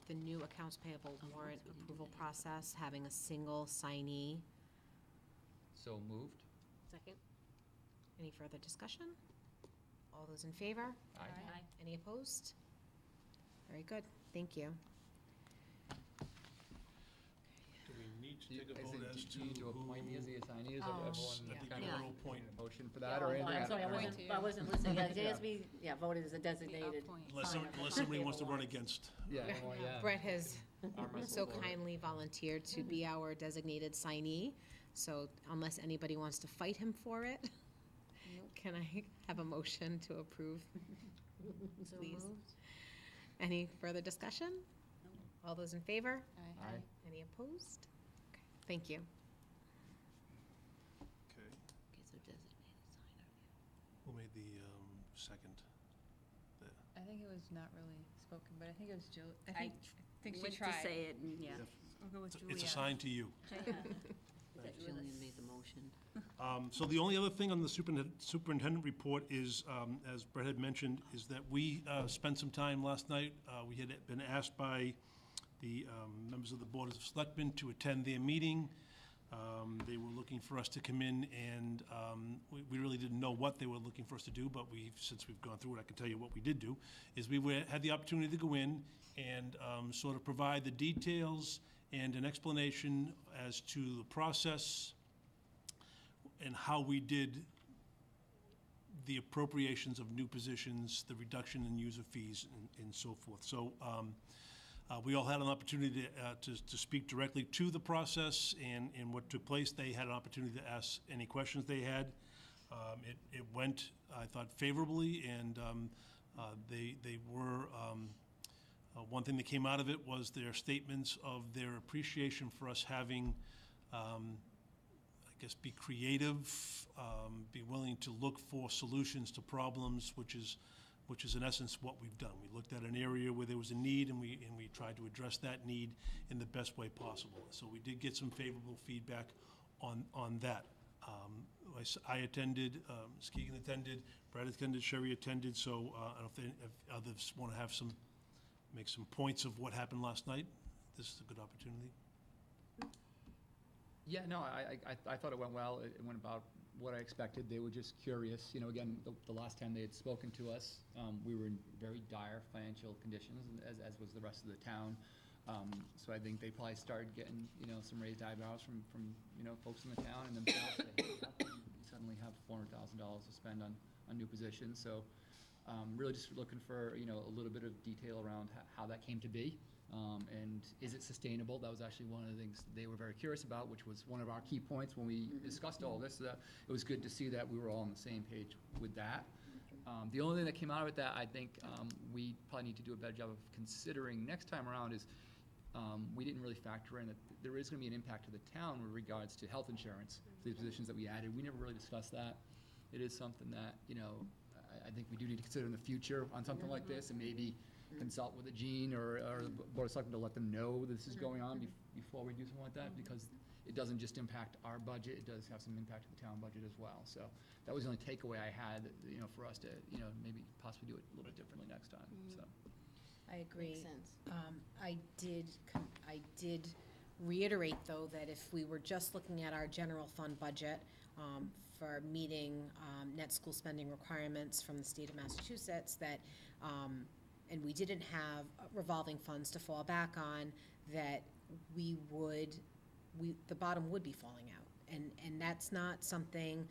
the new accounts payable warrant approval process, having a single signee. So moved? Second. Any further discussion? All those in favor? Aye. Any opposed? Very good, thank you. Do we need to Do you- take a I vote said, as do to you need to who? appoint me as the assignee, is Oh, everyone I think kind we of will appoint, need a motion for Yeah, that, or oh, anything? I'm sorry, Appoint you. I wasn't listening, yeah, Yeah. JSB, yeah, voted as a designated. appoint. unless signer. unless somebody wants to run against. Yeah, well, yeah. Brett has Arm wrestle so for it. kindly volunteered to be our designated signee, so unless anybody wants to fight him for it, can I have a motion to approve? Please. Any further discussion? All those in favor? Aye. Any opposed? Okay, thank you. Okay. Okay, so designated signer. Who made the second? I think it was not really spoken, but I think it was Jill, I I think she went to tried. say it, and yeah. I'll go with It's Julia. assigned to you. That Jillian made the motion. So the only other thing on the superintendent report is, as Brett had mentioned, is that we spent some time last night. We had been asked by the members of the Board of Selectmen to attend their meeting. They were looking for us to come in, and we really didn't know what they were looking for us to do, but since we've gone through it, I can tell you what we did do, is we had the opportunity to go in and sort of provide the details and an explanation as to the process and how we did the appropriations of new positions, the reduction in user fees, and so forth. So we all had an opportunity to speak directly to the process and what took place. They had an opportunity to ask any questions they had. It went, I thought, favorably, and they were, one thing that came out of it was their statements of their appreciation for us having, I guess, be creative, be willing to look for solutions to problems, which is in essence what we've done. We looked at an area where there was a need, and we tried to address that need in the best way possible. So we did get some favorable feedback on that. I attended, Skegan attended, Brad attended, Sherry attended, so I don't know if others want to make some points of what happened last night. This is a good opportunity. Yeah, no, I thought it went well. It went about what I expected. They were just curious. You know, again, the last time they had spoken to us, we were in very dire financial conditions, as was the rest of the town. So I think they probably started getting, you know, some raised eyebrows from you know, folks in the town and themselves. Say, hey, how come we suddenly have $400,000 to spend on new positions? So really just looking for, you know, a little bit of detail around how that came to be. And is it sustainable? That was actually one of the things they were very curious about, which was one of our key points when we discussed all this. It was good to see that we were all on the same page with that. The only thing that came out of it that I think we probably need to do a better job of considering next time around is we didn't really factor in that there is going to be an impact to the town with regards to health insurance for the positions that we added. We never really discussed that. It is something that, you know, I think we do need to consider in the future on something like this, and maybe consult with a Jean or the Board of Selectmen to let them know that this is going on before we do something like that, because it doesn't just impact our budget, it does have some impact to the town budget as well. So that was the only takeaway I had, you know, for us to, you know, maybe possibly do it a little bit differently next time, so. I agree. Makes sense. I did reiterate, though, that if we were just looking at our general fund budget for meeting net school spending requirements from the state of Massachusetts, that, and we didn't have revolving funds to fall back on, that the bottom would be falling out. And that's not something,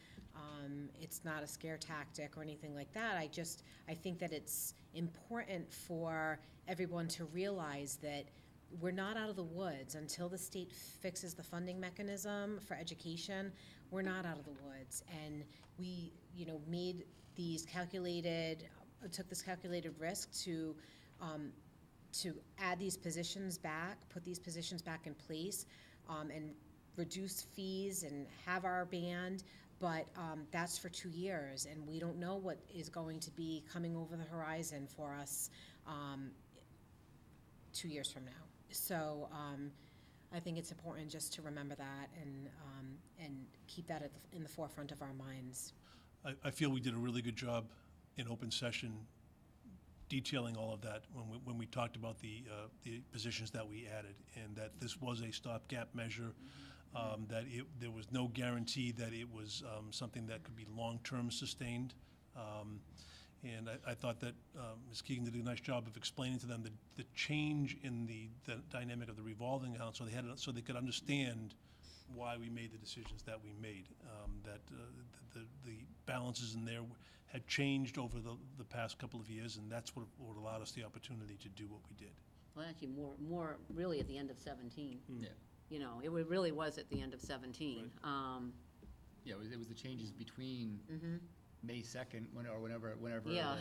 it's not a scare tactic or anything like that. I think that it's important for everyone to realize that we're not out of the woods. Until the state fixes the funding mechanism for education, we're not out of the woods. And we, you know, took this calculated risk to add these positions back, put these positions back in place, and reduce fees and have our band, but that's for 2 years, and we don't know what is going to be coming over the horizon for us 2 years from now. So I think it's important just to remember that and keep that in the forefront of our minds. I feel we did a really good job in open session detailing all of that when we talked about the positions that we added, and that this was a stopgap measure, that there was no guarantee that it was something that could be long-term sustained. And I thought that Ms. Keegan did a nice job of explaining to them the change in the dynamic of the revolving account, so they could understand why we made the decisions that we made. That the balances in there had changed over the past couple of years, and that's what allowed us the opportunity to do what we did. Well, actually, more really at the end of 17. Yeah. You know, it really was at the end of 17. Right. Yeah, it was the changes between May 2nd, whenever Yeah.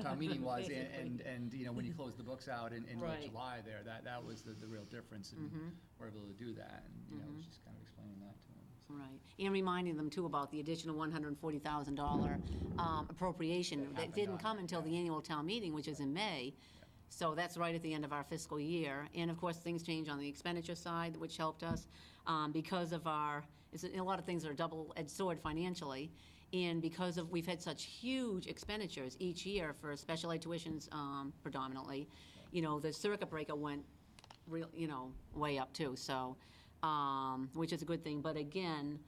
town meeting was, Basically. and you know, when you closed the books out in Right. July there, that was the real difference, and we're able to do that, and, you know, I was just kind of explaining that to them. So. Right, and reminding them too about the additional $140,000 appropriation that didn't come until the annual town meeting, which is in May. So that's right at the end of our fiscal year. And of course, things change on the expenditure side, which helped us because of a lot of things are a double-edged sword financially. And because we've had such huge expenditures each year for special ed tuitions predominantly, you know, the circuit breaker went way up too, so, which is a good thing. But again,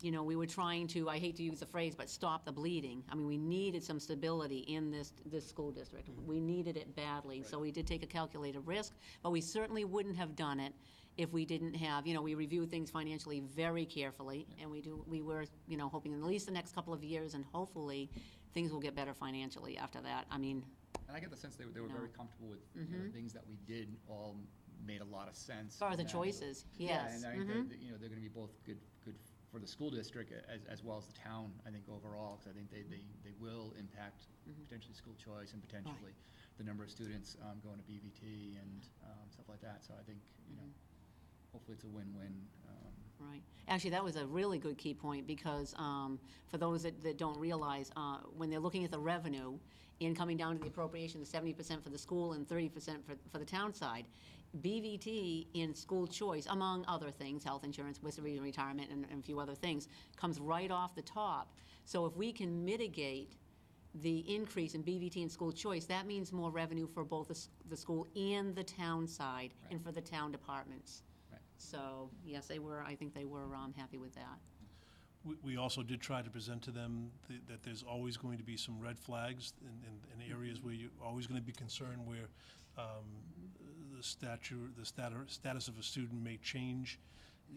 you know, we were trying to, I hate to use the phrase, but stop the bleeding. I mean, we needed some stability in this school district. We needed it badly, so we did take a calculated risk, but we certainly wouldn't have done it if we didn't have, you know, we review things financially very carefully, and we were, you know, hoping at least the next couple of years, and hopefully things will get better financially after that. I mean. And I get the sense they were very comfortable with you know, the things that we did all made a lot of sense. As far as the choices, yes. Yeah, and I think that, you know, they're gonna be both good for the school district as well as the town, I think, overall, because I think they will impact potentially school choice and potentially the number of students going to BVT and stuff like that. So I think, you know, hopefully it's a win-win. Right. Actually, that was a really good key point, because for those that don't realize, when they're looking at the revenue and coming down to the appropriation, the 70% for the school and 30% for the town side, BVT in school choice, among other things, health insurance, retirement, and a few other things, comes right off the top. So if we can mitigate the increase in BVT and school choice, that means more revenue for both the school and the town side, and for the town departments. Right. So, yes, I think they were happy with that. We also did try to present to them that there's always going to be some red flags in areas where you're always going to be concerned where the status of a student may change,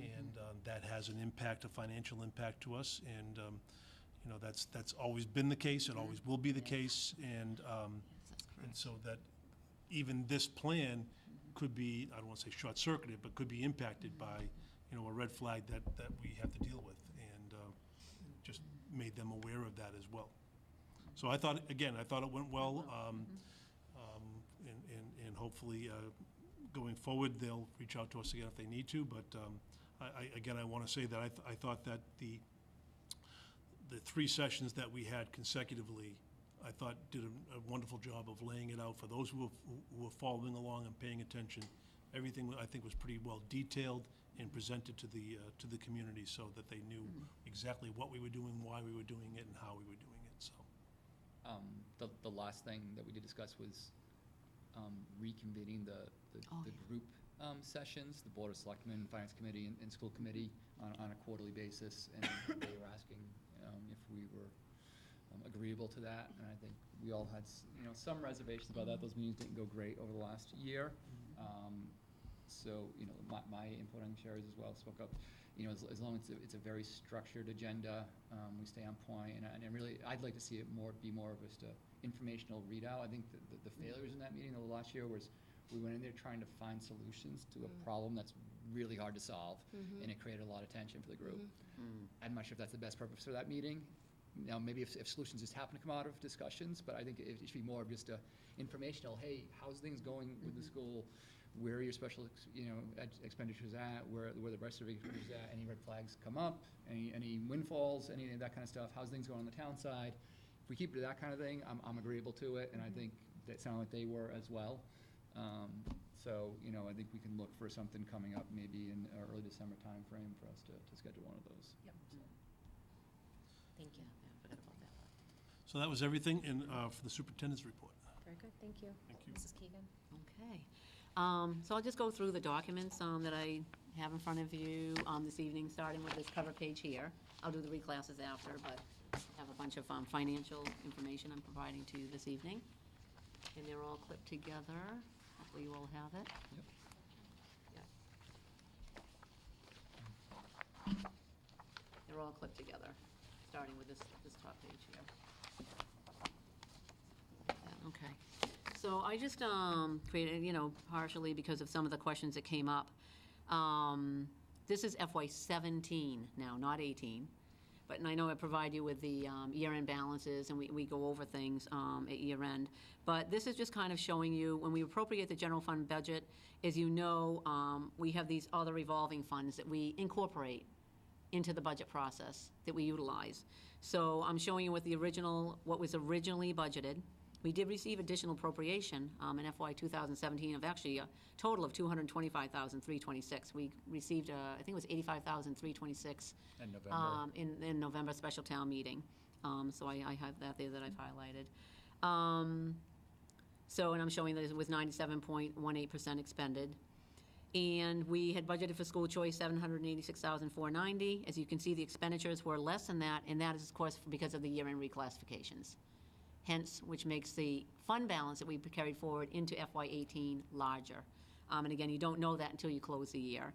and that has an impact, a financial impact to us. And, you know, that's always been the case, it always will be the case, and so that even this plan could be, I don't want to say short-circuited, but could be impacted by, you know, a red flag that we have to deal with, and just made them aware of that as well. So I thought it went well, and hopefully, going forward, they'll reach out to us again if they need to, but I want to say that I thought that the 3 sessions that we had consecutively, I thought did a wonderful job of laying it out for those who were following along and paying attention. Everything, I think, was pretty well detailed and presented to the community so that they knew exactly what we were doing, why we were doing it, and how we were doing it, so. The last thing that we did discuss was reconvening the group sessions, the Board of Selectmen, Finance Committee, and School Committee on a quarterly basis, and they were asking if we were agreeable to that, and I think we all had some reservations about that. Those meetings didn't go great over the last year. So, you know, my input on Sherry's as well spoke up. You know, as long as it's a very structured agenda, we stay on point, and really, I'd like to see it be more of just a informational readout. I think the failures in that meeting the last year was we went in there trying to find solutions to a problem that's really hard to solve, and it created a lot of tension for the group. I'm not sure if that's the best purpose for that meeting. Now, maybe if solutions just happen to come out of discussions, but I think it should be more of just a informational, hey, how's things going with the school? Where are your special, expenditures at? Where the rest of it is at? Any red flags come up? Any windfalls? Any of that kind of stuff? How's things going on the town side? If we keep it to that kind of thing, I'm agreeable to it, and I think that sounded like they were as well. So, you know, I think we can look for something coming up maybe in early December timeframe for us to schedule one of those. Yep. Thank you. I forgot about that one. So that was everything for the superintendent's report. Very good, thank you. Thank you. Mrs. Keegan? Okay. So I'll just go through the documents that I have in front of you this evening, starting with this cover page here. I'll do the reclasses after, but I have a bunch of financial information I'm providing to you this evening. And they're all clipped together. Hopefully you all have it. Yep. They're all clipped together, starting with this top page here. Okay. So I just created, partially because of some of the questions that came up. This is FY17 now, not 18. And I know I provide you with the year-end balances, and we go over things at year-end. But this is just kind of showing you, when we appropriate the general fund budget, as you know, we have these other revolving funds that we incorporate into the budget process that we utilize. So I'm showing you what was originally budgeted. We did receive additional appropriation in FY 2017 of actually a total of $225,326. We received, I think it was $85,326 in November. In November special town meeting. So I have that there that I've highlighted. And I'm showing that it was 97.18% expended. And we had budgeted for school choice $786,490. As you can see, the expenditures were less than that, and that is, of course, because of the year-end reclassifications. Hence, which makes the fund balance that we carried forward into FY18 larger. And again, you don't know that until you close the year.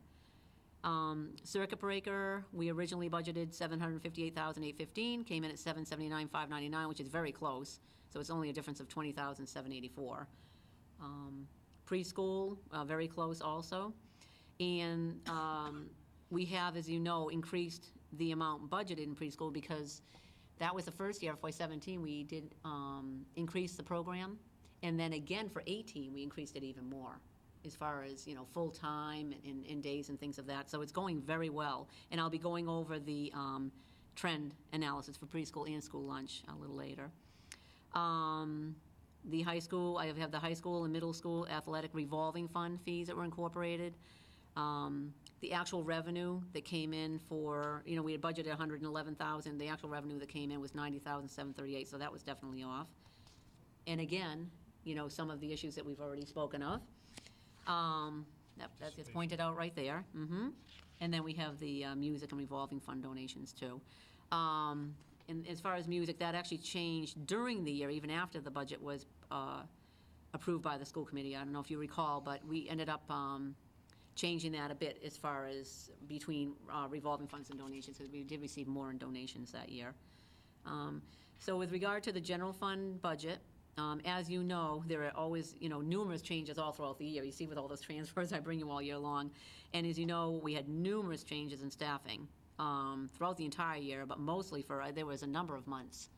Circuit breaker, we originally budgeted $758,815, came in at $779,599, which is very close. So it's only a difference of $20,784. Preschool, very close also. And we have, as you know, increased the amount budgeted in preschool because that was the first year, FY17, we did increase the program. And then again, for 18, we increased it even more as far as, full-time and days and things of that. So it's going very well. And I'll be going over the trend analysis for preschool and school lunch a little later. The high school, I have the high school and middle school athletic revolving fund fees that were incorporated. The actual revenue that came in for, we had budgeted $111,000. The actual revenue that came in was $90,738, so that was definitely off. And again, some of the issues that we've already spoken of. It's pointed out right there. And then we have the music and revolving fund donations, too. And as far as music, that actually changed during the year, even after the budget was approved by the school committee. I don't know if you recall, but we ended up changing that a bit as far as between revolving funds and donations, because we did receive more in donations that year. So with regard to the general fund budget, as you know, there are always, numerous changes all throughout the year. You see with all those transfers I bring you all year long. And as you know, we had numerous changes in staffing throughout the entire year, but mostly there was a number of months,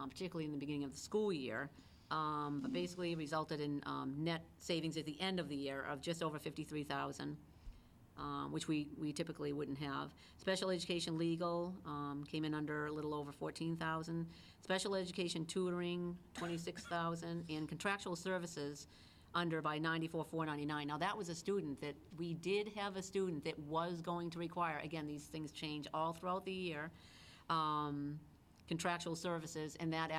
particularly in the beginning of the school year. But basically resulted in net savings at the end of the year of just over $53,000, which we typically wouldn't have. Special education legal came in under a little over $14,000. Special education tutoring, $26,000, and contractual services under by $94,499. Now that was a student that we did have a student that was going to require. Again, these things change all throughout the year. Contractual services, and that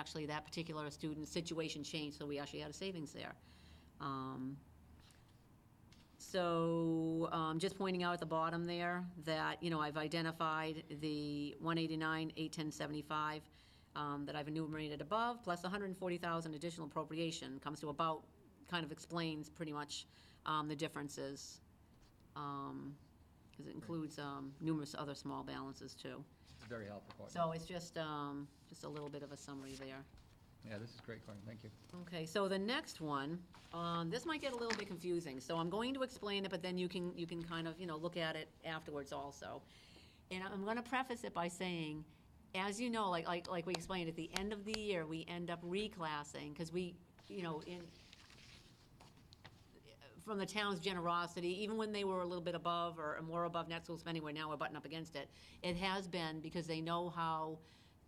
particular student's situation changed, so we actually had a savings there. Just pointing out at the bottom there that, I've identified the 189, 81075 that I've enumerated above, plus $140,000 additional appropriation, comes to about, kind of explains pretty much the differences, because it includes numerous other small balances too. It's very helpful, Courtney. So it's just a little bit of a summary there. Yeah, this is great, Courtney, thank you. Okay, so the next one, this might get a little bit confusing, so I'm going to explain it, but then you can kind of, look at it afterwards also. And I'm gonna preface it by saying, as you know, like we explained, at the end of the year, we end up reclassing, because we, from the town's generosity, even when they were a little bit above or more above net school spending, where now we're butting up against it, it has been because they know how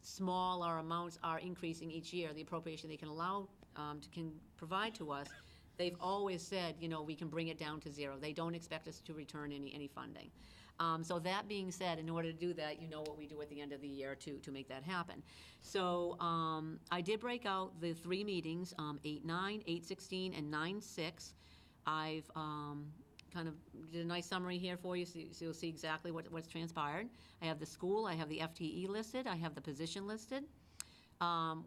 small our amounts are increasing each year, the appropriation they can allow, can provide to us. They've always said, we can bring it down to zero. They don't expect us to return any funding. So that being said, in order to do that, you know what we do at the end of the year to make that happen. So I did break out the 3 meetings, 8-9, 8-16, and 9-6. I've kind of did a nice summary here for you, so you'll see exactly what's transpired. I have the school, I have the FTE listed, I have the position listed.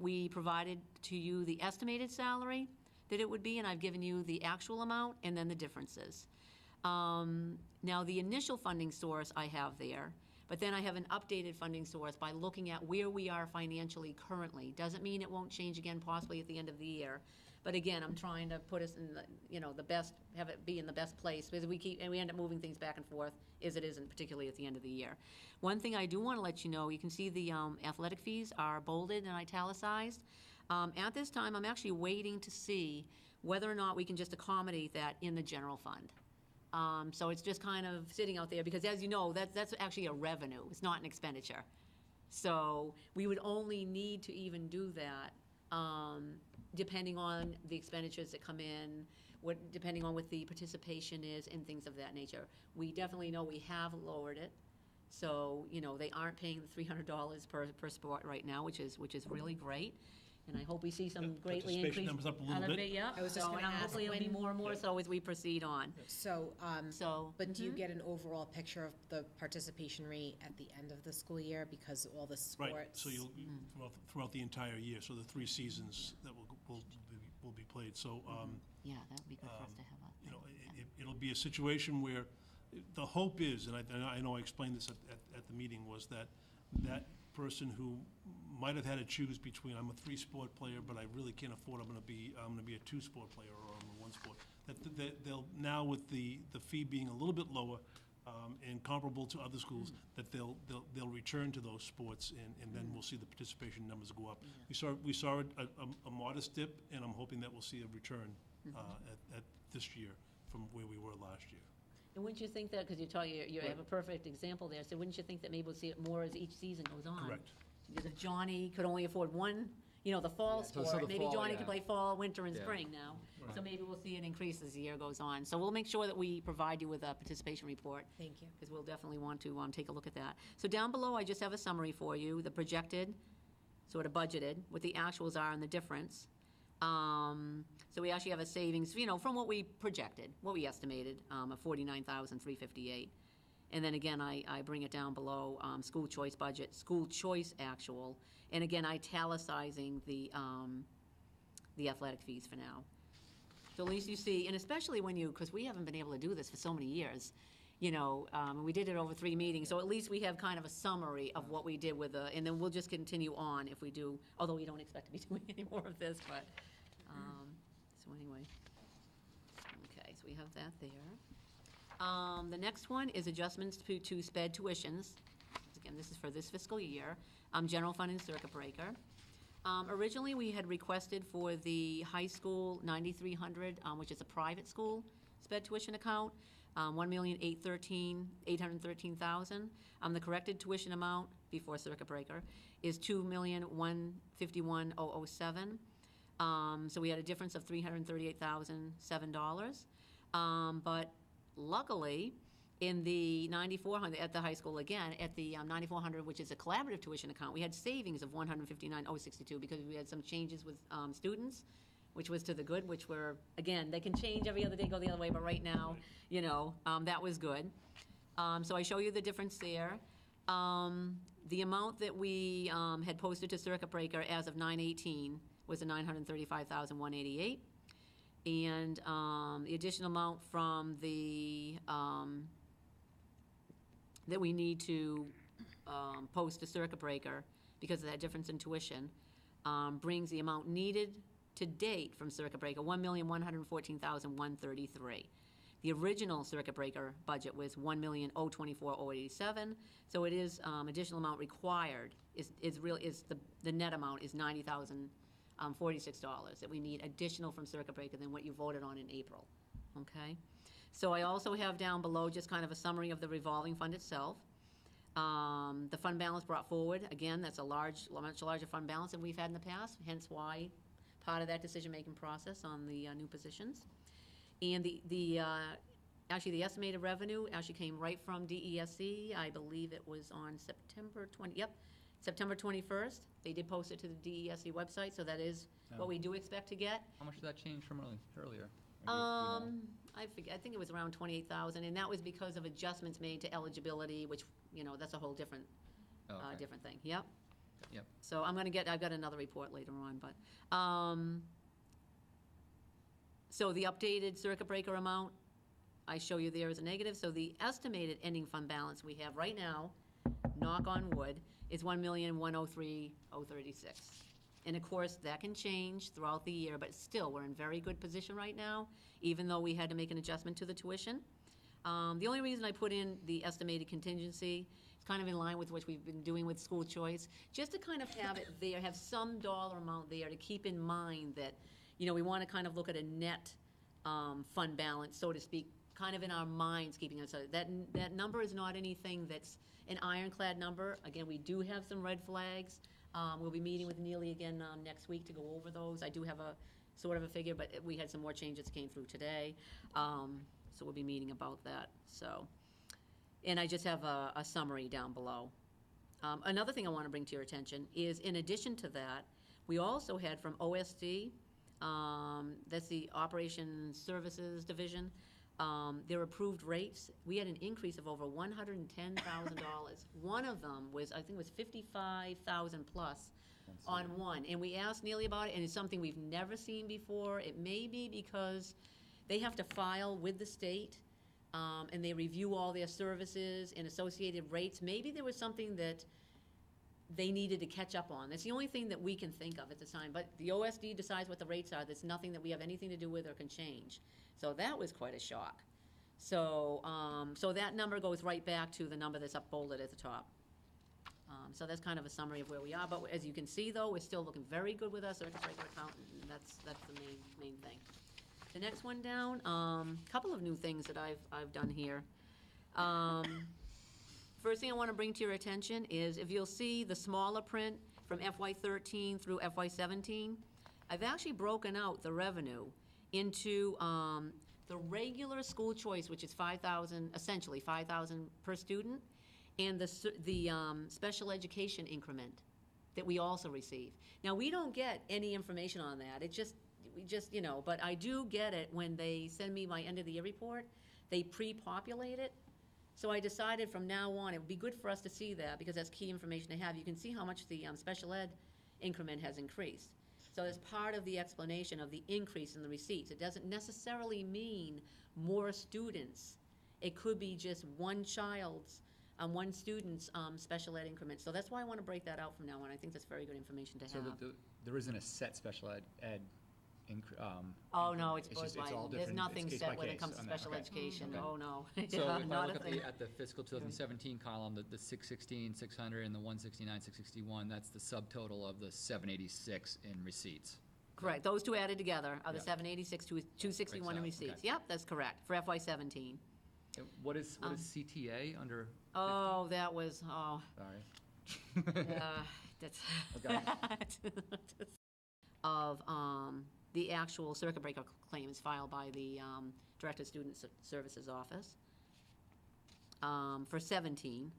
We provided to you the estimated salary that it would be, and I've given you the actual amount and then the differences. Now, the initial funding source I have there, but then I have an updated funding source by looking at where we are financially currently. Doesn't mean it won't change again possibly at the end of the year. But again, I'm trying to put us in the best, have it be in the best place, because we end up moving things back and forth as it isn't, particularly at the end of the year. One thing I do want to let you know, you can see the athletic fees are bolded and italicized. At this time, I'm actually waiting to see whether or not we can just accommodate that in the general fund. So it's just kind of sitting out there, because as you know, that's actually a revenue, it's not an expenditure. So we would only need to even do that depending on the expenditures that come in, depending on what the participation is, and things of that nature. We definitely know we have lowered it, so they aren't paying the $300 per sport right now, which is really great. And I hope we see some greatly Participation increased. numbers up a little bit. Yeah. I was just gonna ask, Hopefully it'll be when- more and more so as we proceed on. So, but do you mhm. get an overall picture of the participation rate at the end of the school year, because all the sports? Right, so you'll, throughout the entire year, so the 3 seasons that will be played, so, Yeah, that would be good for us to have a. it'll be a situation where, the hope is, and I know I explained this at the meeting, was that person who might have had to choose between, I'm a 3-sport player, but I really can't afford, I'm gonna be a 2-sport player, or I'm a 1-sport, that they'll, now with the fee being a little bit lower, and comparable to other schools, that they'll return to those sports, and then we'll see the participation numbers go up. We saw a modest dip, and I'm hoping that we'll see a return at this year from where we were last year. And wouldn't you think that, because you have a perfect example there, so wouldn't you think that maybe we'll see it more as each season goes on? Correct. Because if Johnny could only afford one, the fall so sport, the maybe fall, Johnny yeah. can play fall, winter, and Yeah. spring now. Right. So maybe we'll see an increase as the year goes on. So we'll make sure that we provide you with a participation report, Thank you. because we'll definitely want to take a look at that. So down below, I just have a summary for you, the projected, sort of budgeted, what the actuals are and the difference. So we actually have a savings, from what we projected, what we estimated, of $49,358. And then again, I bring it down below, school choice budget, school choice actual, and again, italicizing the athletic fees for now. So at least you see, and especially because we haven't been able to do this for so many years, we did it over 3 meetings, so at least we have kind of a summary of what we did and then we'll just continue on if we do, although we don't expect to be doing any more of this, but, so anyway. Okay, so we have that there. The next one is adjustments to sped tuitions. Again, this is for this fiscal year. General fund and circuit breaker. Originally, we had requested for the high school 9,300, which is a private school sped tuition account, $1,813,000. The corrected tuition amount before circuit breaker is $2,151,007. So we had a difference of $338,007. But luckily, in the 9,400 at the high school again, at the 9,400, which is a collaborative tuition account, we had savings of $159,062 because we had some changes with students, which was to the good, which were, again, they can change every other day, go the other way, but right now, that was good. So I show you the difference there. The amount that we had posted to circuit breaker as of 9/18 was a $935,188. And the additional amount from the, that we need to post to circuit breaker because of that difference in tuition, brings the amount needed to date from circuit breaker, $1,114,133. The original circuit breaker budget was $1,024,087. So it is, additional amount required is the net amount is $90,046 that we need additional from circuit breaker than what you voted on in April, okay? So I also have down below just kind of a summary of the revolving fund itself. The fund balance brought forward, again, that's a much larger fund balance than we've had in the past, hence why part of that decision-making process on the new positions. And actually the estimated revenue actually came right from DESC. I believe it was on September 21st. They did post it to the DESC website, so that is what we do expect to get. How much did that change from earlier? I think it was around 28,000, and that was because of adjustments made to eligibility, which, that's a whole different, different thing. Yep. Yep. So I've got another report later on, but, so the updated circuit breaker amount, I show you there as a negative. So the estimated ending fund balance we have right now, knock on wood, is $1,103,036. And of course, that can change throughout the year, but still, we're in very good position right now, even though we had to make an adjustment to the tuition. The only reason I put in the estimated contingency is kind of in line with what we've been doing with school choice, just to kind of have it there, have some dollar amount there to keep in mind that, we want to kind of look at a net fund balance, so to speak, kind of in our minds, keeping it so that number is not anything that's an ironclad number. Again, we do have some red flags. We'll be meeting with Neely again next week to go over those. I do have a sort of a figure, but we had some more changes that came through today. So we'll be meeting about that. So, and I just have a summary down below. Another thing I want to bring to your attention is, in addition to that, we also had from OSD, that's the Operations Services Division, their approved rates, we had an increase of over $110,000. One of them was, I think it was 55,000 plus on one. And we asked Neely about it, and it's something we've never seen before. It may be because they have to file with the state, and they review all their services and associated rates. Maybe there was something that they needed to catch up on. That's the only thing that we can think of at this time. But the OSD decides what the rates are. There's nothing that we have anything to do with or can change. So that was quite a shock. So, so that number goes right back to the number that's up bolded at the top. So that's kind of a summary of where we are. But as you can see, though, we're still looking very good with our circuit breaker account, and that's the main thing. The next one down, couple of new things that I've done here. First thing I want to bring to your attention is, if you'll see the smaller print from FY13 through FY17, I've actually broken out the revenue into the regular school choice, which is essentially 5,000 per student, and the special education increment that we also receive. Now, we don't get any information on that. It's just we just, you know, but I do get it when they send me my end-of-the-year report, they pre-populate it. So I decided from now on, it would be good for us to see that, because that's key information to have. You can see how much the special ed increment has increased. So as part of the explanation of the increase in the receipts, it doesn't necessarily mean more students. It could be just one child's, one student's special ed increment. So that's why I want to break that out from now on. I think that's very good information to have. So there isn't a set special ed Oh, no, it's just- by, all there's different. nothing It's case set by when it case comes to on that. special Okay. education. Okay. Oh, no. So Yeah, if I not look a thing. at the fiscal 2017 column, the 616, 600, and the 169, 661, that's the subtotal of the 786 in receipts. Correct, those two added together are the Yeah. 786 to 261 in Breaks out, receipts. okay. Yep, that's correct, for FY '17. And what is CTA under? Oh, that was, Sorry. that's, Okay. of the actual circuit breaker claims filed by the Director of Student Services Office for 17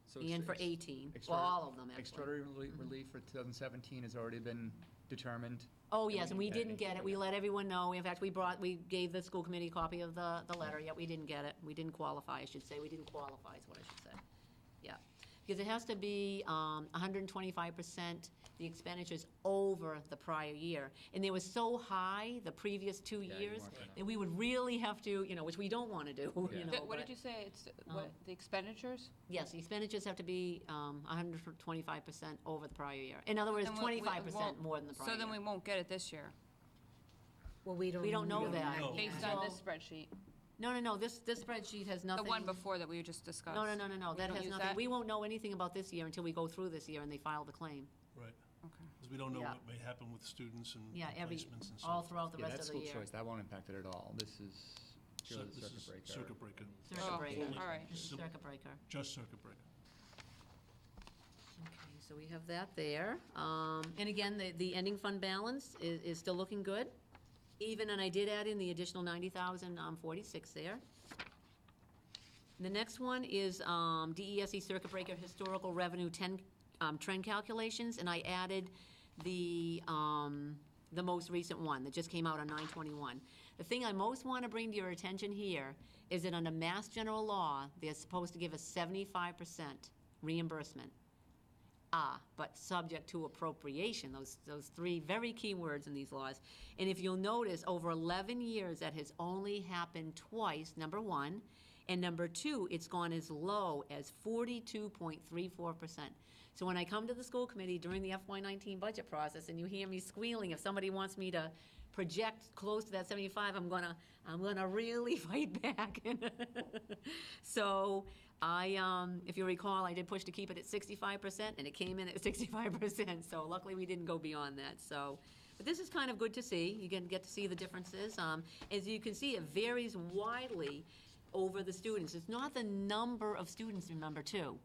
So and for ex- 18, well, extraordinary- all of them, actually. Extraordinary relief for 2017 has already been determined. Oh, And yes, and we didn't didn't get get it. We let everyone know. In fact, we gave the school committee a copy of the letter, yet we didn't get it. We didn't qualify, I should say. We didn't qualify is what I should say. Yeah. Because it has to be 125% the expenditures over the prior year. And they were so high the previous 2 Yeah, you years weren't gonna- that we would really have to, you know, which we don't want to do, Yeah. you know. What did but- you say, it's, what, the expenditures? Yes, the expenditures have to be 125% over the prior year. In other words, Then we 25% won't- more than the prior So year. then we won't get it this year, Well, we don't. We don't know that. know. based on this spreadsheet. No, this spreadsheet has The nothing. one before that we just discussed. No, that don't has use nothing. that? We won't know anything about this year until we go through this year and they file the claim. Right, Okay. because we don't know Yeah. what may happen with students and Yeah, placements and so all forth. throughout the Yeah, rest that's of the school year. choice, that won't impact it at all. This is So purely the this is circuit breaker. circuit breaker, Circuit Oh, breaker. all right. This is circuit breaker. just circuit breaker. Okay, so we have that there. And again, the ending fund balance is still looking good. Even, and I did add in the additional 90,046 there. The next one is DESE circuit breaker historical revenue trend calculations, and I added the most recent one that just came out on 9/21. The thing I most want to bring to your attention here is that under Mass General Law, they're supposed to give us 75% reimbursement. But subject to appropriation, those three very key words in these laws. And if you'll notice, over 11 years, that has only happened twice, number one. And number two, it's gone as low as 42.34%. So when I come to the school committee during the FY19 budget process and you hear me squealing, if somebody wants me to project close to that 75, I'm gonna really fight back. So if you recall, I did push to keep it at 65%, and it came in at 65%. So luckily, we didn't go beyond that. So, but this is kind of good to see. You can get to see the differences. As you can see, it varies widely over the students. It's not the number of students, remember, too.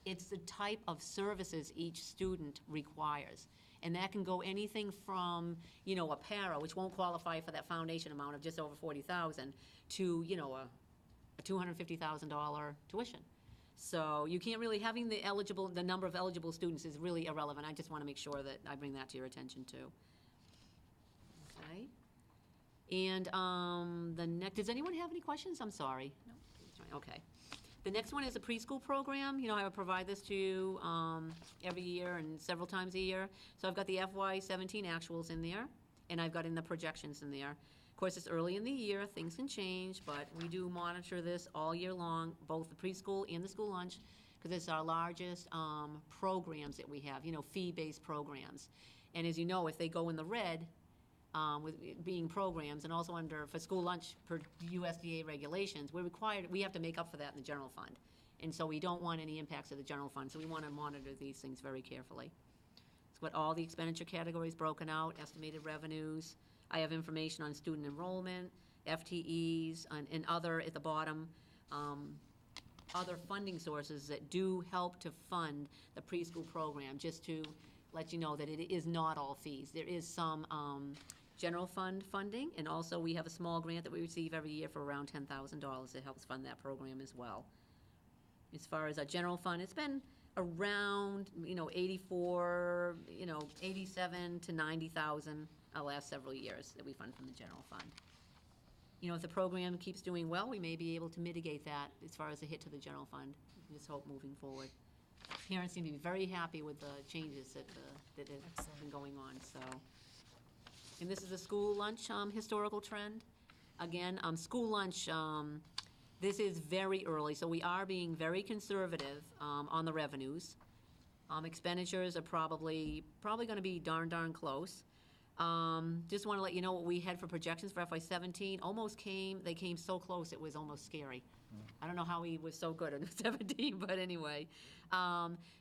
It's the type of services each student requires. And that can go anything from, a para, which won't qualify for that foundation amount of just over 40,000, to, a $250,000 tuition. So you can't really, having the number of eligible students is really irrelevant. I just want to make sure that I bring that to your attention too. Okay. And the next, does anyone have any questions? I'm sorry. No. Okay. The next one is a preschool program. I would provide this to you every year and several times a year. So I've got the FY17 actuals in there, and I've got in the projections in there. Of course, it's early in the year, things can change, but we do monitor this all year long, both the preschool and the school lunch, because it's our largest programs that we have, fee-based programs. And as you know, if they go in the red, with it being programs, and also for school lunch, per USDA regulations, we have to make up for that in the general fund. And so we don't want any impacts of the general fund, so we want to monitor these things very carefully. It's got all the expenditure categories broken out, estimated revenues. I have information on student enrollment, FTEs, and other, at the bottom, other funding sources that do help to fund the preschool program, just to let you know that it is not all fees. There is some general fund funding, and also we have a small grant that we receive every year for around $10,000 that helps fund that program as well. As far as our general fund, it's been around, 87 to 90,000 our last several years that we fund from the general fund. You know, if the program keeps doing well, we may be able to mitigate that as far as a hit to the general fund. Just hope moving forward. Parents seem to be very happy with the changes that have been going on, so. And this is a school lunch historical trend. Again, school lunch, this is very early, so we are being very conservative on the revenues. Expenditures are probably gonna be darn close. Just wanna let you know what we had for projections for FY17, they came so close, it was almost scary. I don't know how we were so good in 17, but anyway.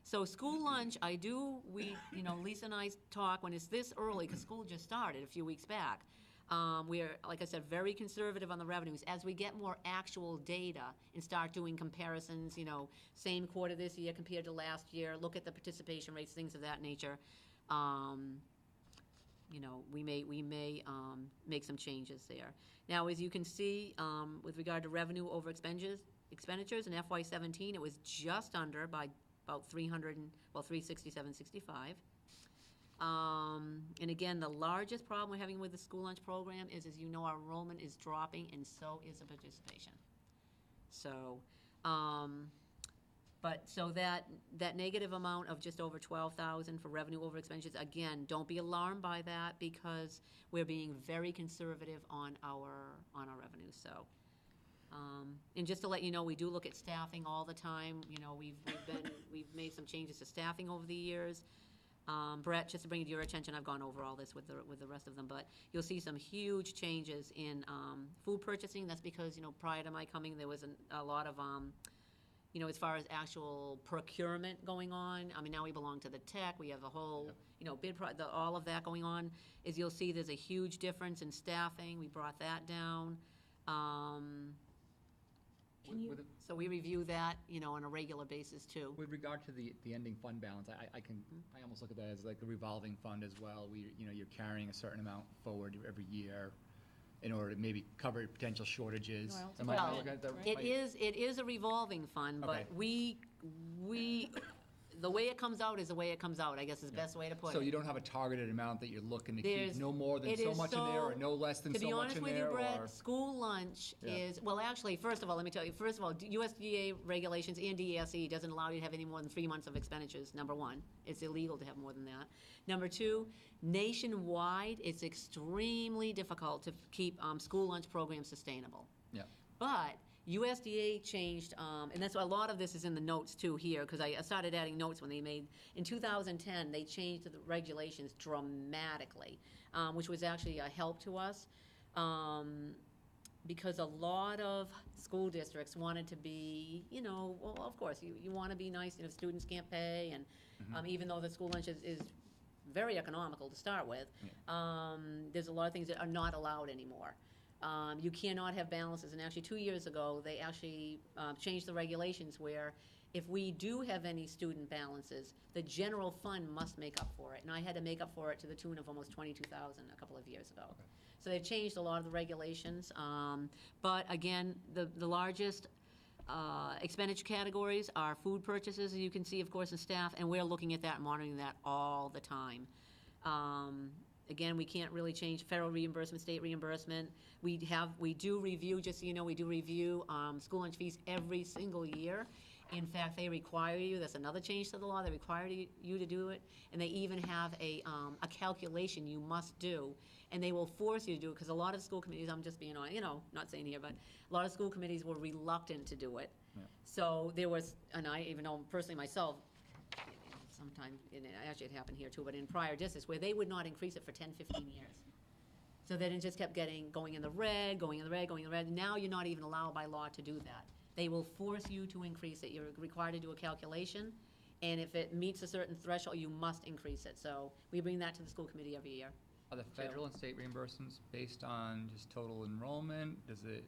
So school lunch, Lisa and I talk when it's this early, because school just started a few weeks back. We are, like I said, very conservative on the revenues. As we get more actual data and start doing comparisons, same quarter this year compared to last year, look at the participation rates, things of that nature, we may make some changes there. Now, as you can see, with regard to revenue over expenditures in FY17, it was just under by about 367.65. And again, the largest problem we're having with the school lunch program is, as you know, our enrollment is dropping, and so is the participation. So, so that negative amount of just over 12,000 for revenue over expenditures, again, don't be alarmed by that, because we're being very conservative on our revenues. So, and just to let you know, we do look at staffing all the time. We've made some changes to staffing over the years. Brett, just to bring it to your attention, I've gone over all this with the rest of them, but you'll see some huge changes in food purchasing. That's because, prior to my coming, there was a lot of, as far as actual procurement going on. I mean, now we belong to the tech, we have a whole, bid, all of that going on. As you'll see, there's a huge difference in staffing. We brought that down. So we review that, on a regular basis too. With regard to the ending fund balance, I almost look at that as like a revolving fund as well. You're carrying a certain amount forward every year in order to maybe cover potential shortages. Well, it is a revolving fund, but Okay. the way it comes out is the way it comes out, I guess is the best way to put it. So you don't have a targeted amount that you're looking to There's- keep, no more than it so is much in there, or no less than To so be much honest in with you, there, Brett, or? school lunch Yeah. is, well, actually, first of all, let me tell you, USDA regulations and DESE doesn't allow you to have any more than 3 months of expenditures, number one. It's illegal to have more than that. Number two, nationwide, it's extremely difficult to keep school lunch programs sustainable. Yeah. But USDA changed, and that's why a lot of this is in the notes too here, because I started adding notes when they made, in 2010, they changed the regulations dramatically, which was actually a help to us, because a lot of school districts wanted to be, well, of course, you want to be nice, if students can't pay, and even though the school lunch is very economical to start with, there's a lot of things that are not allowed anymore. You cannot have balances, and actually 2 years ago, they actually changed the regulations where if we do have any student balances, the general fund must make up for it, and I had to make up for it to the tune of almost 22,000 a couple of years ago. Okay. So they've changed a lot of the regulations, but again, the largest expenditure categories are food purchases, as you can see, of course, and staff, and we're looking at that, monitoring that all the time. Again, we can't really change federal reimbursement, state reimbursement. We do review, just so you know, we do review school lunch fees every single year. In fact, they require you, that's another change to the law, they require you to do it, and they even have a calculation you must do, and they will force you to do it, because a lot of school committees, I'm just being on, not saying here, but a lot of school committees were reluctant to do it. Yeah. So there was, and I even know personally myself, sometime, and actually it happened here too, but in prior districts, where they would not increase it for 10, 15 years. So then it just kept going in the red, going in the red, going in the red. Now you're not even allowed by law to do that. They will force you to increase it. You're required to do a calculation, and if it meets a certain threshold, you must increase it. So we bring that to the school committee every year. Are the federal and state reimbursements based on just total enrollment? Is it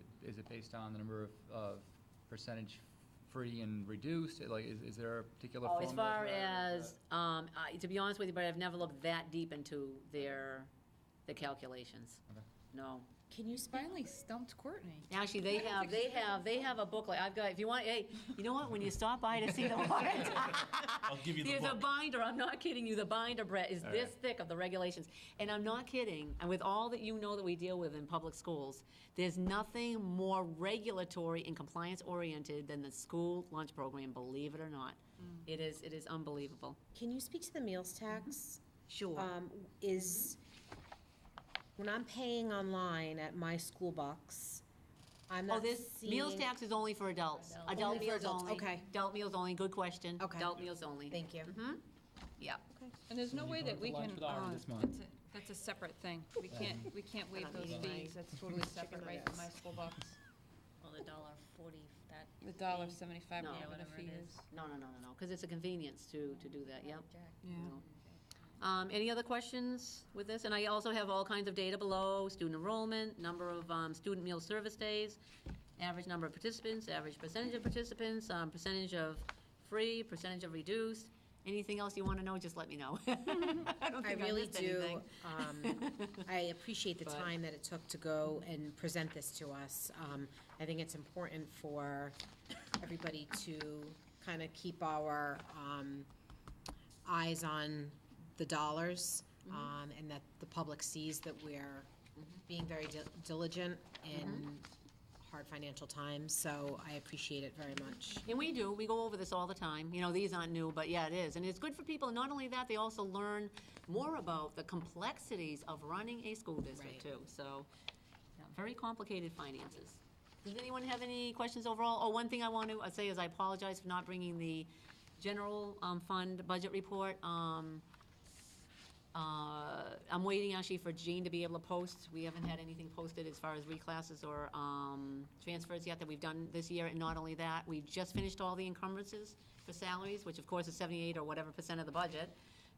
based on the number of percentage free and reduced? Like, is there a particular formula? As far for that? as, to be honest with you, but I've never looked that deep into the calculations. Okay. No. Can you speak? Finally stumped Courtney. Actually, they have a booklet. I've got, if you want, hey, you know what, when you stop by to see the warrant. I'll give you the There's a book. binder, I'm not kidding you, the binder, Brett, is this thick of the regulations. And I'm not kidding, and with all that you know that we deal with in public schools, there's nothing more regulatory and compliance-oriented than the school lunch program, believe it or not. It is unbelievable. Can you speak to the meals tax? Sure. When I'm paying online at my school bucks, I'm Oh, not this meals seeing- tax is only for adults. Adult Only for meals adults, only. okay. Adult meals only, good question. Okay. Adult meals only. Thank you. Yeah. And there's no way that we can, this month. that's a separate thing. We can't waive those fees. That's totally separate, right, from my school bucks. Well, the $1.40, that. The $1.75, No. whatever the Whatever fee it is. is. No, because it's a convenience to do that, yep. Yeah. Any other questions with this? And I also have all kinds of data below, student enrollment, number of student meal service days, average number of participants, average percentage of participants, percentage of free, percentage of reduced. Anything else you want to know, just let me know. I don't I think I really missed do. anything. I appreciate the But- time that it took to go and present this to us. I think it's important for everybody to kind of keep our eyes on the dollars, and that the public sees that we're being very diligent in hard financial times, so I appreciate it very much. And we do, we go over this all the time. You know, these aren't new, but yeah, it is. And it's good for people, and not only that, they also learn more about the complexities of running a school district Right. too. So, yeah, very complicated finances. Does anyone have any questions overall? Oh, one thing I want to say is I apologize for not bringing the general fund budget report. I'm waiting actually for Jean to be able to post. We haven't had anything posted as far as reclasses or transfers yet that we've done this year. And not only that, we just finished all the encumbrances for salaries, which of course is 78 or whatever % of the budget.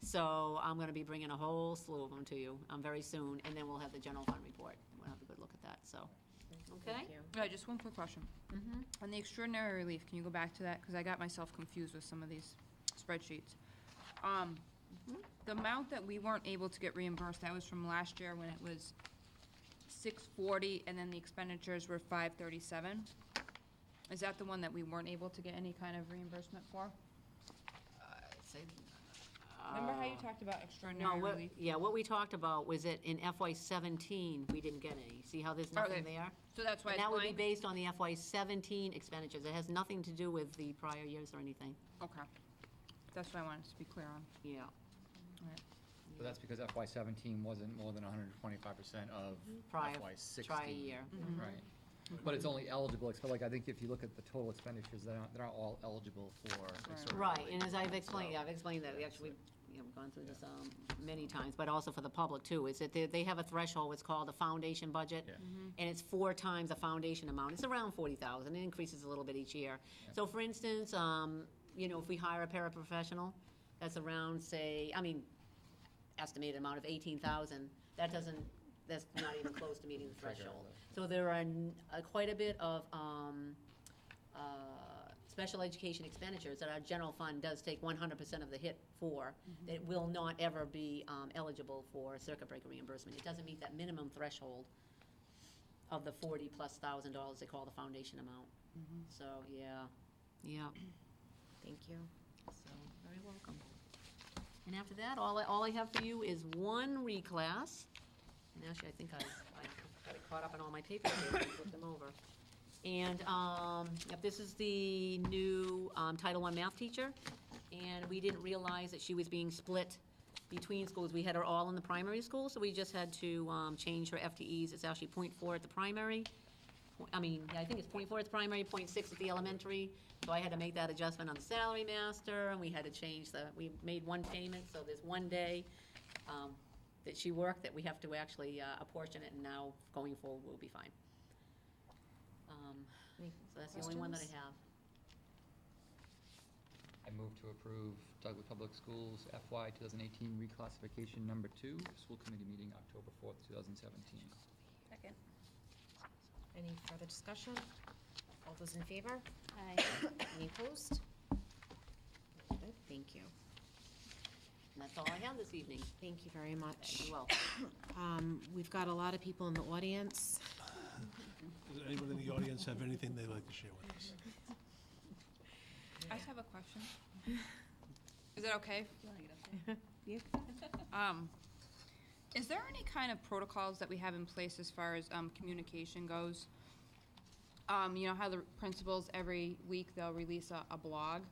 So I'm gonna be bringing a whole slew of them to you very soon, and then we'll have the general fund report. We'll have a good look at that, so, okay? Thank you. Yeah, just one quick question. On the extraordinary relief, can you go back to that? Because I got myself confused with some of these spreadsheets. The amount that we weren't able to get reimbursed, that was from last year when it was 640, and then the expenditures were 537. Is that the one that we weren't able to get any kind of reimbursement for? Remember how you talked about No, extraordinary what, relief? yeah, what we talked about was that in FY17, we didn't get any. See how there's nothing Okay. there? So that's why And it's that would be blank? based on the FY17 expenditures. It has nothing to do with the prior years or anything. Okay. That's what I wanted to be clear on. Yeah. So that's because FY '17 wasn't more than 125% of Prior- FY '16. Prior year. Right. But it's only eligible, like, I think if you look at the total expenditures, they're not all eligible for extraordinary Right, relief. and as I've explained, So- yeah, I've explained that, we actually, we've gone through this many times, but also for the public too, is that they have a threshold, it's called a foundation budget, Yeah. and it's 4 times the foundation amount. It's around 40,000, it increases a little bit each year. So for instance, if we hire a paraprofessional, that's around, say, estimated amount of 18,000, that's not even close to meeting the threshold. So there are quite a bit of special education expenditures that our general fund does take 100% of the hit for, that will not ever be eligible for circuit breaker reimbursement. It doesn't meet that minimum threshold of the $40,000+ they call the foundation amount. So, yeah. Thank you. So, very welcome. And after that, all I have for you is one reclass. And actually, I think I got it caught up in all my papers here, I flipped them over. And, this is the new Title I math teacher. And we didn't realize that she was being split between schools. We had her all in the primary school, so we just had to change her FTEs. It's actually .4 at the primary. I think it's .4 at the primary, .6 at the elementary. So I had to make that adjustment on the salary master, and we had to change we made one payment, so there's one day that she worked that we have to actually apportion it, and now going forward, we'll be fine. So that's the only one that I have. I move to approve Douglas Public Schools FY 2018 reclassification number 2, school committee meeting October 4th, 2017. Second. Any further discussion? All those in favor? Aye. Any opposed? Good, thank you. And that's all I have this evening. Thank you very much. You're We've got a lot of people in the audience. Does anyone in the audience have anything they'd like to share with us? I just have a question. Is it okay? Is there any kind of protocols that we have in place as far as communication goes? You know how the principals every week they'll release a blog?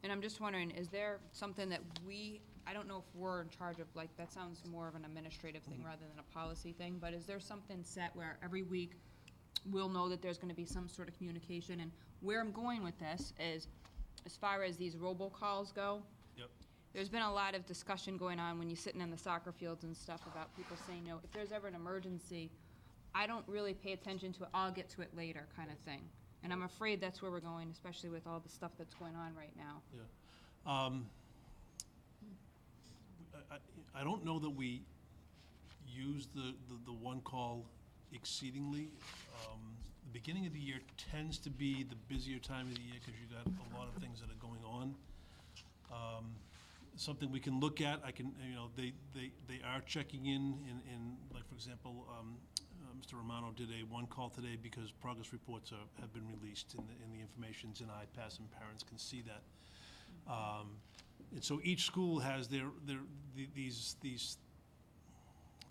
And I'm just wondering, is there something that I don't know if we're in charge of, like, that sounds more of an administrative thing rather than a policy thing, but is there something set where every week we'll know that there's gonna be some sort of communication? And where I'm going with this is, as far as these robocalls go, Yep. there's been a lot of discussion going on when you're sitting in the soccer fields and stuff about people saying, you know, if there's ever an emergency, I don't really pay attention to it, I'll get to it later, kind of thing. And I'm afraid that's where we're going, especially with all the stuff that's going on right now. Yeah. I don't know that we use the one call exceedingly. The beginning of the year tends to be the busier time of the year because you got a lot of things that are going on. Something we can look at, they are checking in, like, for example, Mr. Romano did a one call today because progress reports have been released and the information's in iPass and parents can see that. And so each school has these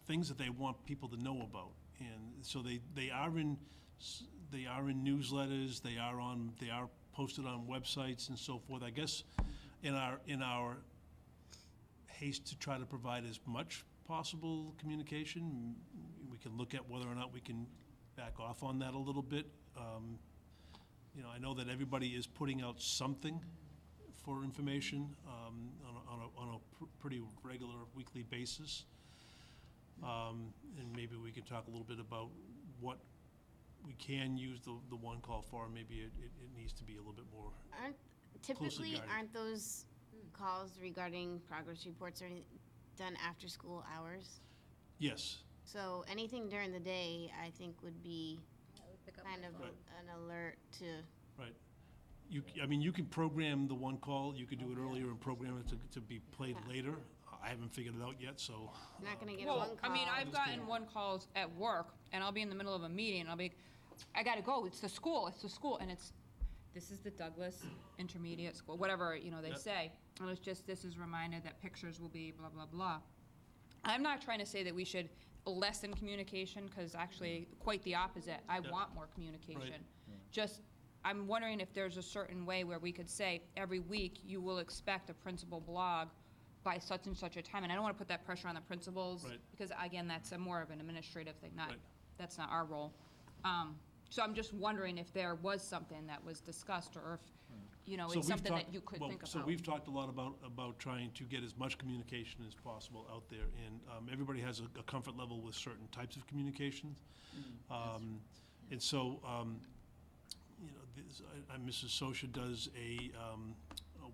things that they want people to know about. And so they are in newsletters, they are posted on websites and so forth. I guess in our haste to try to provide as much possible communication, we can look at whether or not we can back off on that a little bit. I know that everybody is putting out something for information on a pretty regular weekly basis. And maybe we can talk a little bit about what we can use the one call for, and maybe it needs to be a little bit more Typically, guarded. aren't those calls regarding progress reports or done after school hours? Yes. So anything during the day, I think would be kind of Right. an alert to. Right. You can program the one call, you could do it earlier and program it to be played later. I haven't figured it out yet, so. You're not gonna get Well, one call. I mean, I've gotten one calls at work, and I'll be in the middle of a meeting, and I'll be, I gotta go, it's the school, and this is the Douglas Intermediate School, whatever, they Yep. say. And it's just, this is reminded that pictures will be blah, blah, blah. I'm not trying to say that we should lessen communication, because actually, quite the opposite. I Yep. want more communication. Just, I'm wondering if there's a certain way where we could say, every week, you will expect a principal blog by such and such a time. And I don't want to put that pressure on the principals. Right. Because, again, that's more of an administrative thing, Right. that's not our role. So I'm just wondering if there was something that was discussed, or if, So it's we've something talked- that you could well, think about. So we've talked a lot about trying to get as much communication as possible out there, and everybody has a comfort level with certain types of communications. And so, Mrs. Sosha does a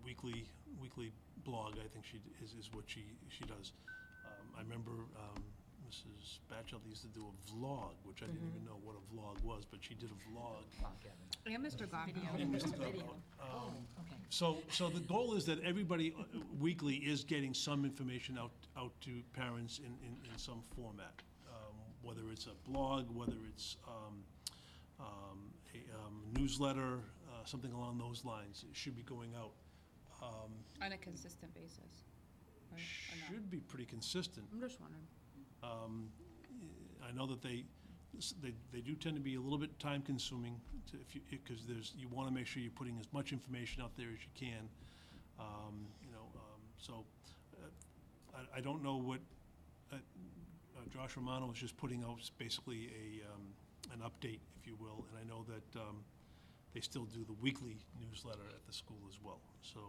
weekly blog, I think is what she does. I remember Mrs. Batchel used to do a vlog, which I didn't even know what a vlog was, but she did a vlog. And Mr. Gocko. And Mr. Gocko. So the goal is that everybody weekly is getting some information out to parents in some format. Whether it's a blog, whether it's a newsletter, something along those lines, it should be going out. On a consistent basis. Right? Or not? Should be pretty consistent. I'm just wondering. I know that they do tend to be a little bit time-consuming, because you want to make sure you're putting as much information out there as you can. So I don't know what, Josh Romano was just putting out basically an update, if you will, and I know that they still do the weekly newsletter at the school as well. So,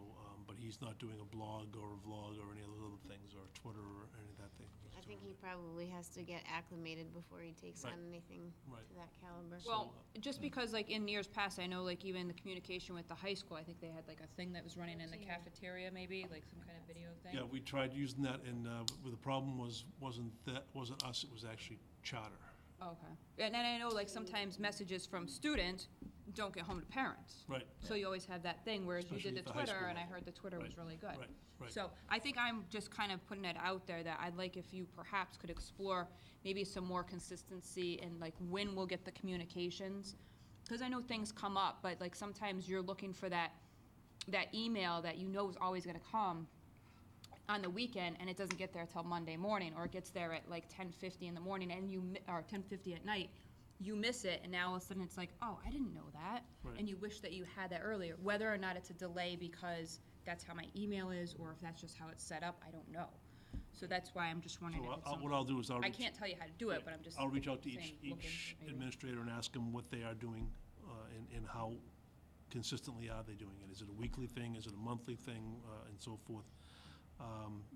but he's not doing a blog or a vlog or any of those other things, or Twitter or any of that thing. I think he probably has to get acclimated before he takes Right. on anything Right. to that caliber. Well, just because, like, in years past, I know, like, even the communication with the high school, I think they had, like, a thing that was running in the cafeteria, maybe, like some kind of video thing. Yeah, we tried using that, and the problem wasn't us, it was actually Charter. Okay. And I know, like, sometimes messages from students don't get home to parents. Right. So you always have that thing, whereas you Especially did the at the high Twitter, school and I level. heard the Twitter was really good. Right. So I think I'm just kind of putting it out there that I'd like if you perhaps could explore maybe some more consistency in, like, when we'll get the communications. Because I know things come up, but, like, sometimes you're looking for that email that you know is always gonna come on the weekend, and it doesn't get there till Monday morning, or it gets there at like 10:50 in the morning, and or 10:50 at night, you miss it, and now all of a sudden it's like, oh, I didn't know that, Right. and you wish that you had that earlier. Whether or not it's a delay because that's how my email is, or if that's just how it's set up, I don't know. So that's why I'm just wondering So if it's what something. I'll do is I can't tell you how to do it, right. but I'm just I'll reach out to saying, each look into it maybe. administrator and ask them what they are doing, and how consistently are they doing it? Is it a weekly thing, is it a monthly thing, and so forth?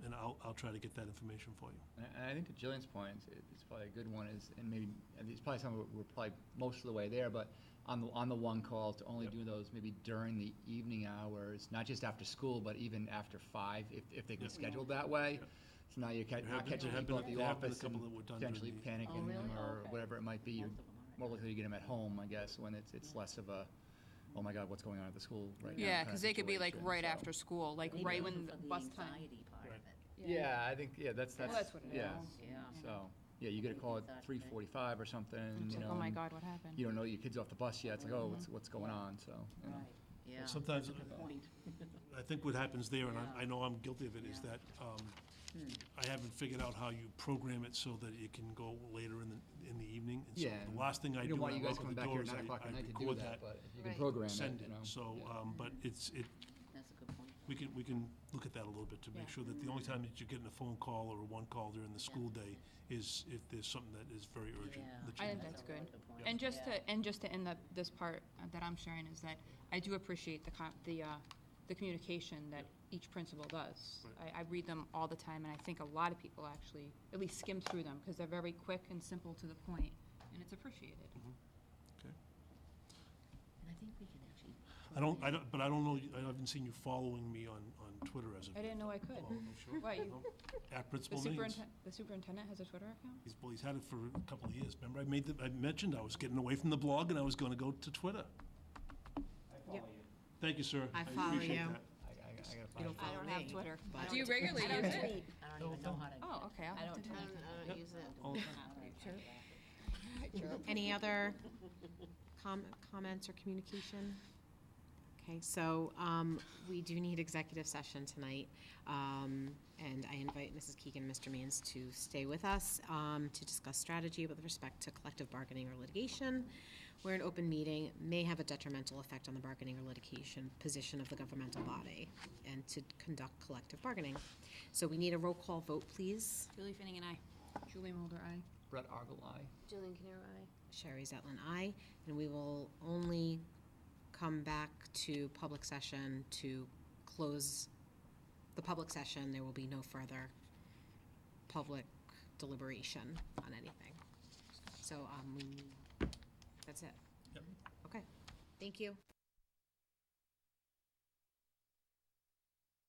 And I'll try to get that information for you. And I think to Jillian's point, it's probably a good one, and maybe, and it's probably something we're probably most of the way there, but on the one call, to only Yep. do those maybe during the evening hours, not just after school, but even after 5, if they can Yep. schedule that way. Yep. So now you're There have been- catching there have people at been- the there have been a office couple and that were done during potentially the- panicking Oh, really? or Okay. whatever it might be. You're Most of them are. more likely to get them at home, I guess, when it's less of a, oh my God, what's going on at the school right now? Yeah, kinda because they could be like situation, right so. after school, like Maybe right even when for the the bus time. anxiety part of Right. it. Yeah, I think, yeah, that's, Well, that's what it yeah. is. Yeah. So, yeah, you get a call at 3:45 or something, It's you like, know. oh my and God, what happened? You don't know your kid's off the bus yet, it's like, oh, what's going on, so, you know. Right, yeah. Sometimes- That's a good point. I think what happens there, and Yeah. I know I'm guilty of it, is Yeah. that I haven't figured out how you program it so that it can go later in the evening. And so Yeah, the last thing I We do don't when want I you guys walk coming in the back door here at is 9 o'clock I at night to do record that, that, but if you can Right. program it, send you it. know. So, but That's a good point. we can look at that a little bit to make Yeah. sure that the only time that you're getting a phone call or a one call during the school day is if there's something that is very urgent. Yeah. that I you think need. that's a really good. point. And just Yeah. to end this part that I'm sharing is that I do appreciate the communication that each principal does. I read them all the time, and I think a lot of people actually at least skim through them because they're very quick and simple to the point, and it's appreciated. Okay. And I think we can actually. But I don't know, I haven't seen you following me on Twitter as of I yet. didn't know I could. Oh, I'm sure. Why, you- No. At The Principal Means. superintendent has a Twitter account? He's had it for a couple of years. Remember, I mentioned I was getting away from the blog and I was gonna go to Twitter. Yep. Thank you, sir. I follow appreciate you. that. I gotta You find don't it. follow I don't have me, Twitter. but- Do you regularly use it? I don't even know how to. Oh, okay. I'll I have don't, to I do don't, that. I don't use it. Oh, Any other comments or communication? Okay, so we do need executive session tonight, and I invite Mrs. Keegan and Mr. Means to stay with us to discuss strategy with respect to collective bargaining or litigation, where an open meeting may have a detrimental effect on the bargaining or litigation position of the governmental body, and to conduct collective bargaining. So we need a roll call vote, please. Julie Finning and I. Julie Mulder, aye. Brett Argyle, aye. Jillian Canaro, aye. Sherry Zetlin, aye. And we will only come back to public session to close the public session. There will be no further public deliberation on anything. So, that's it. Yep. Okay, thank you.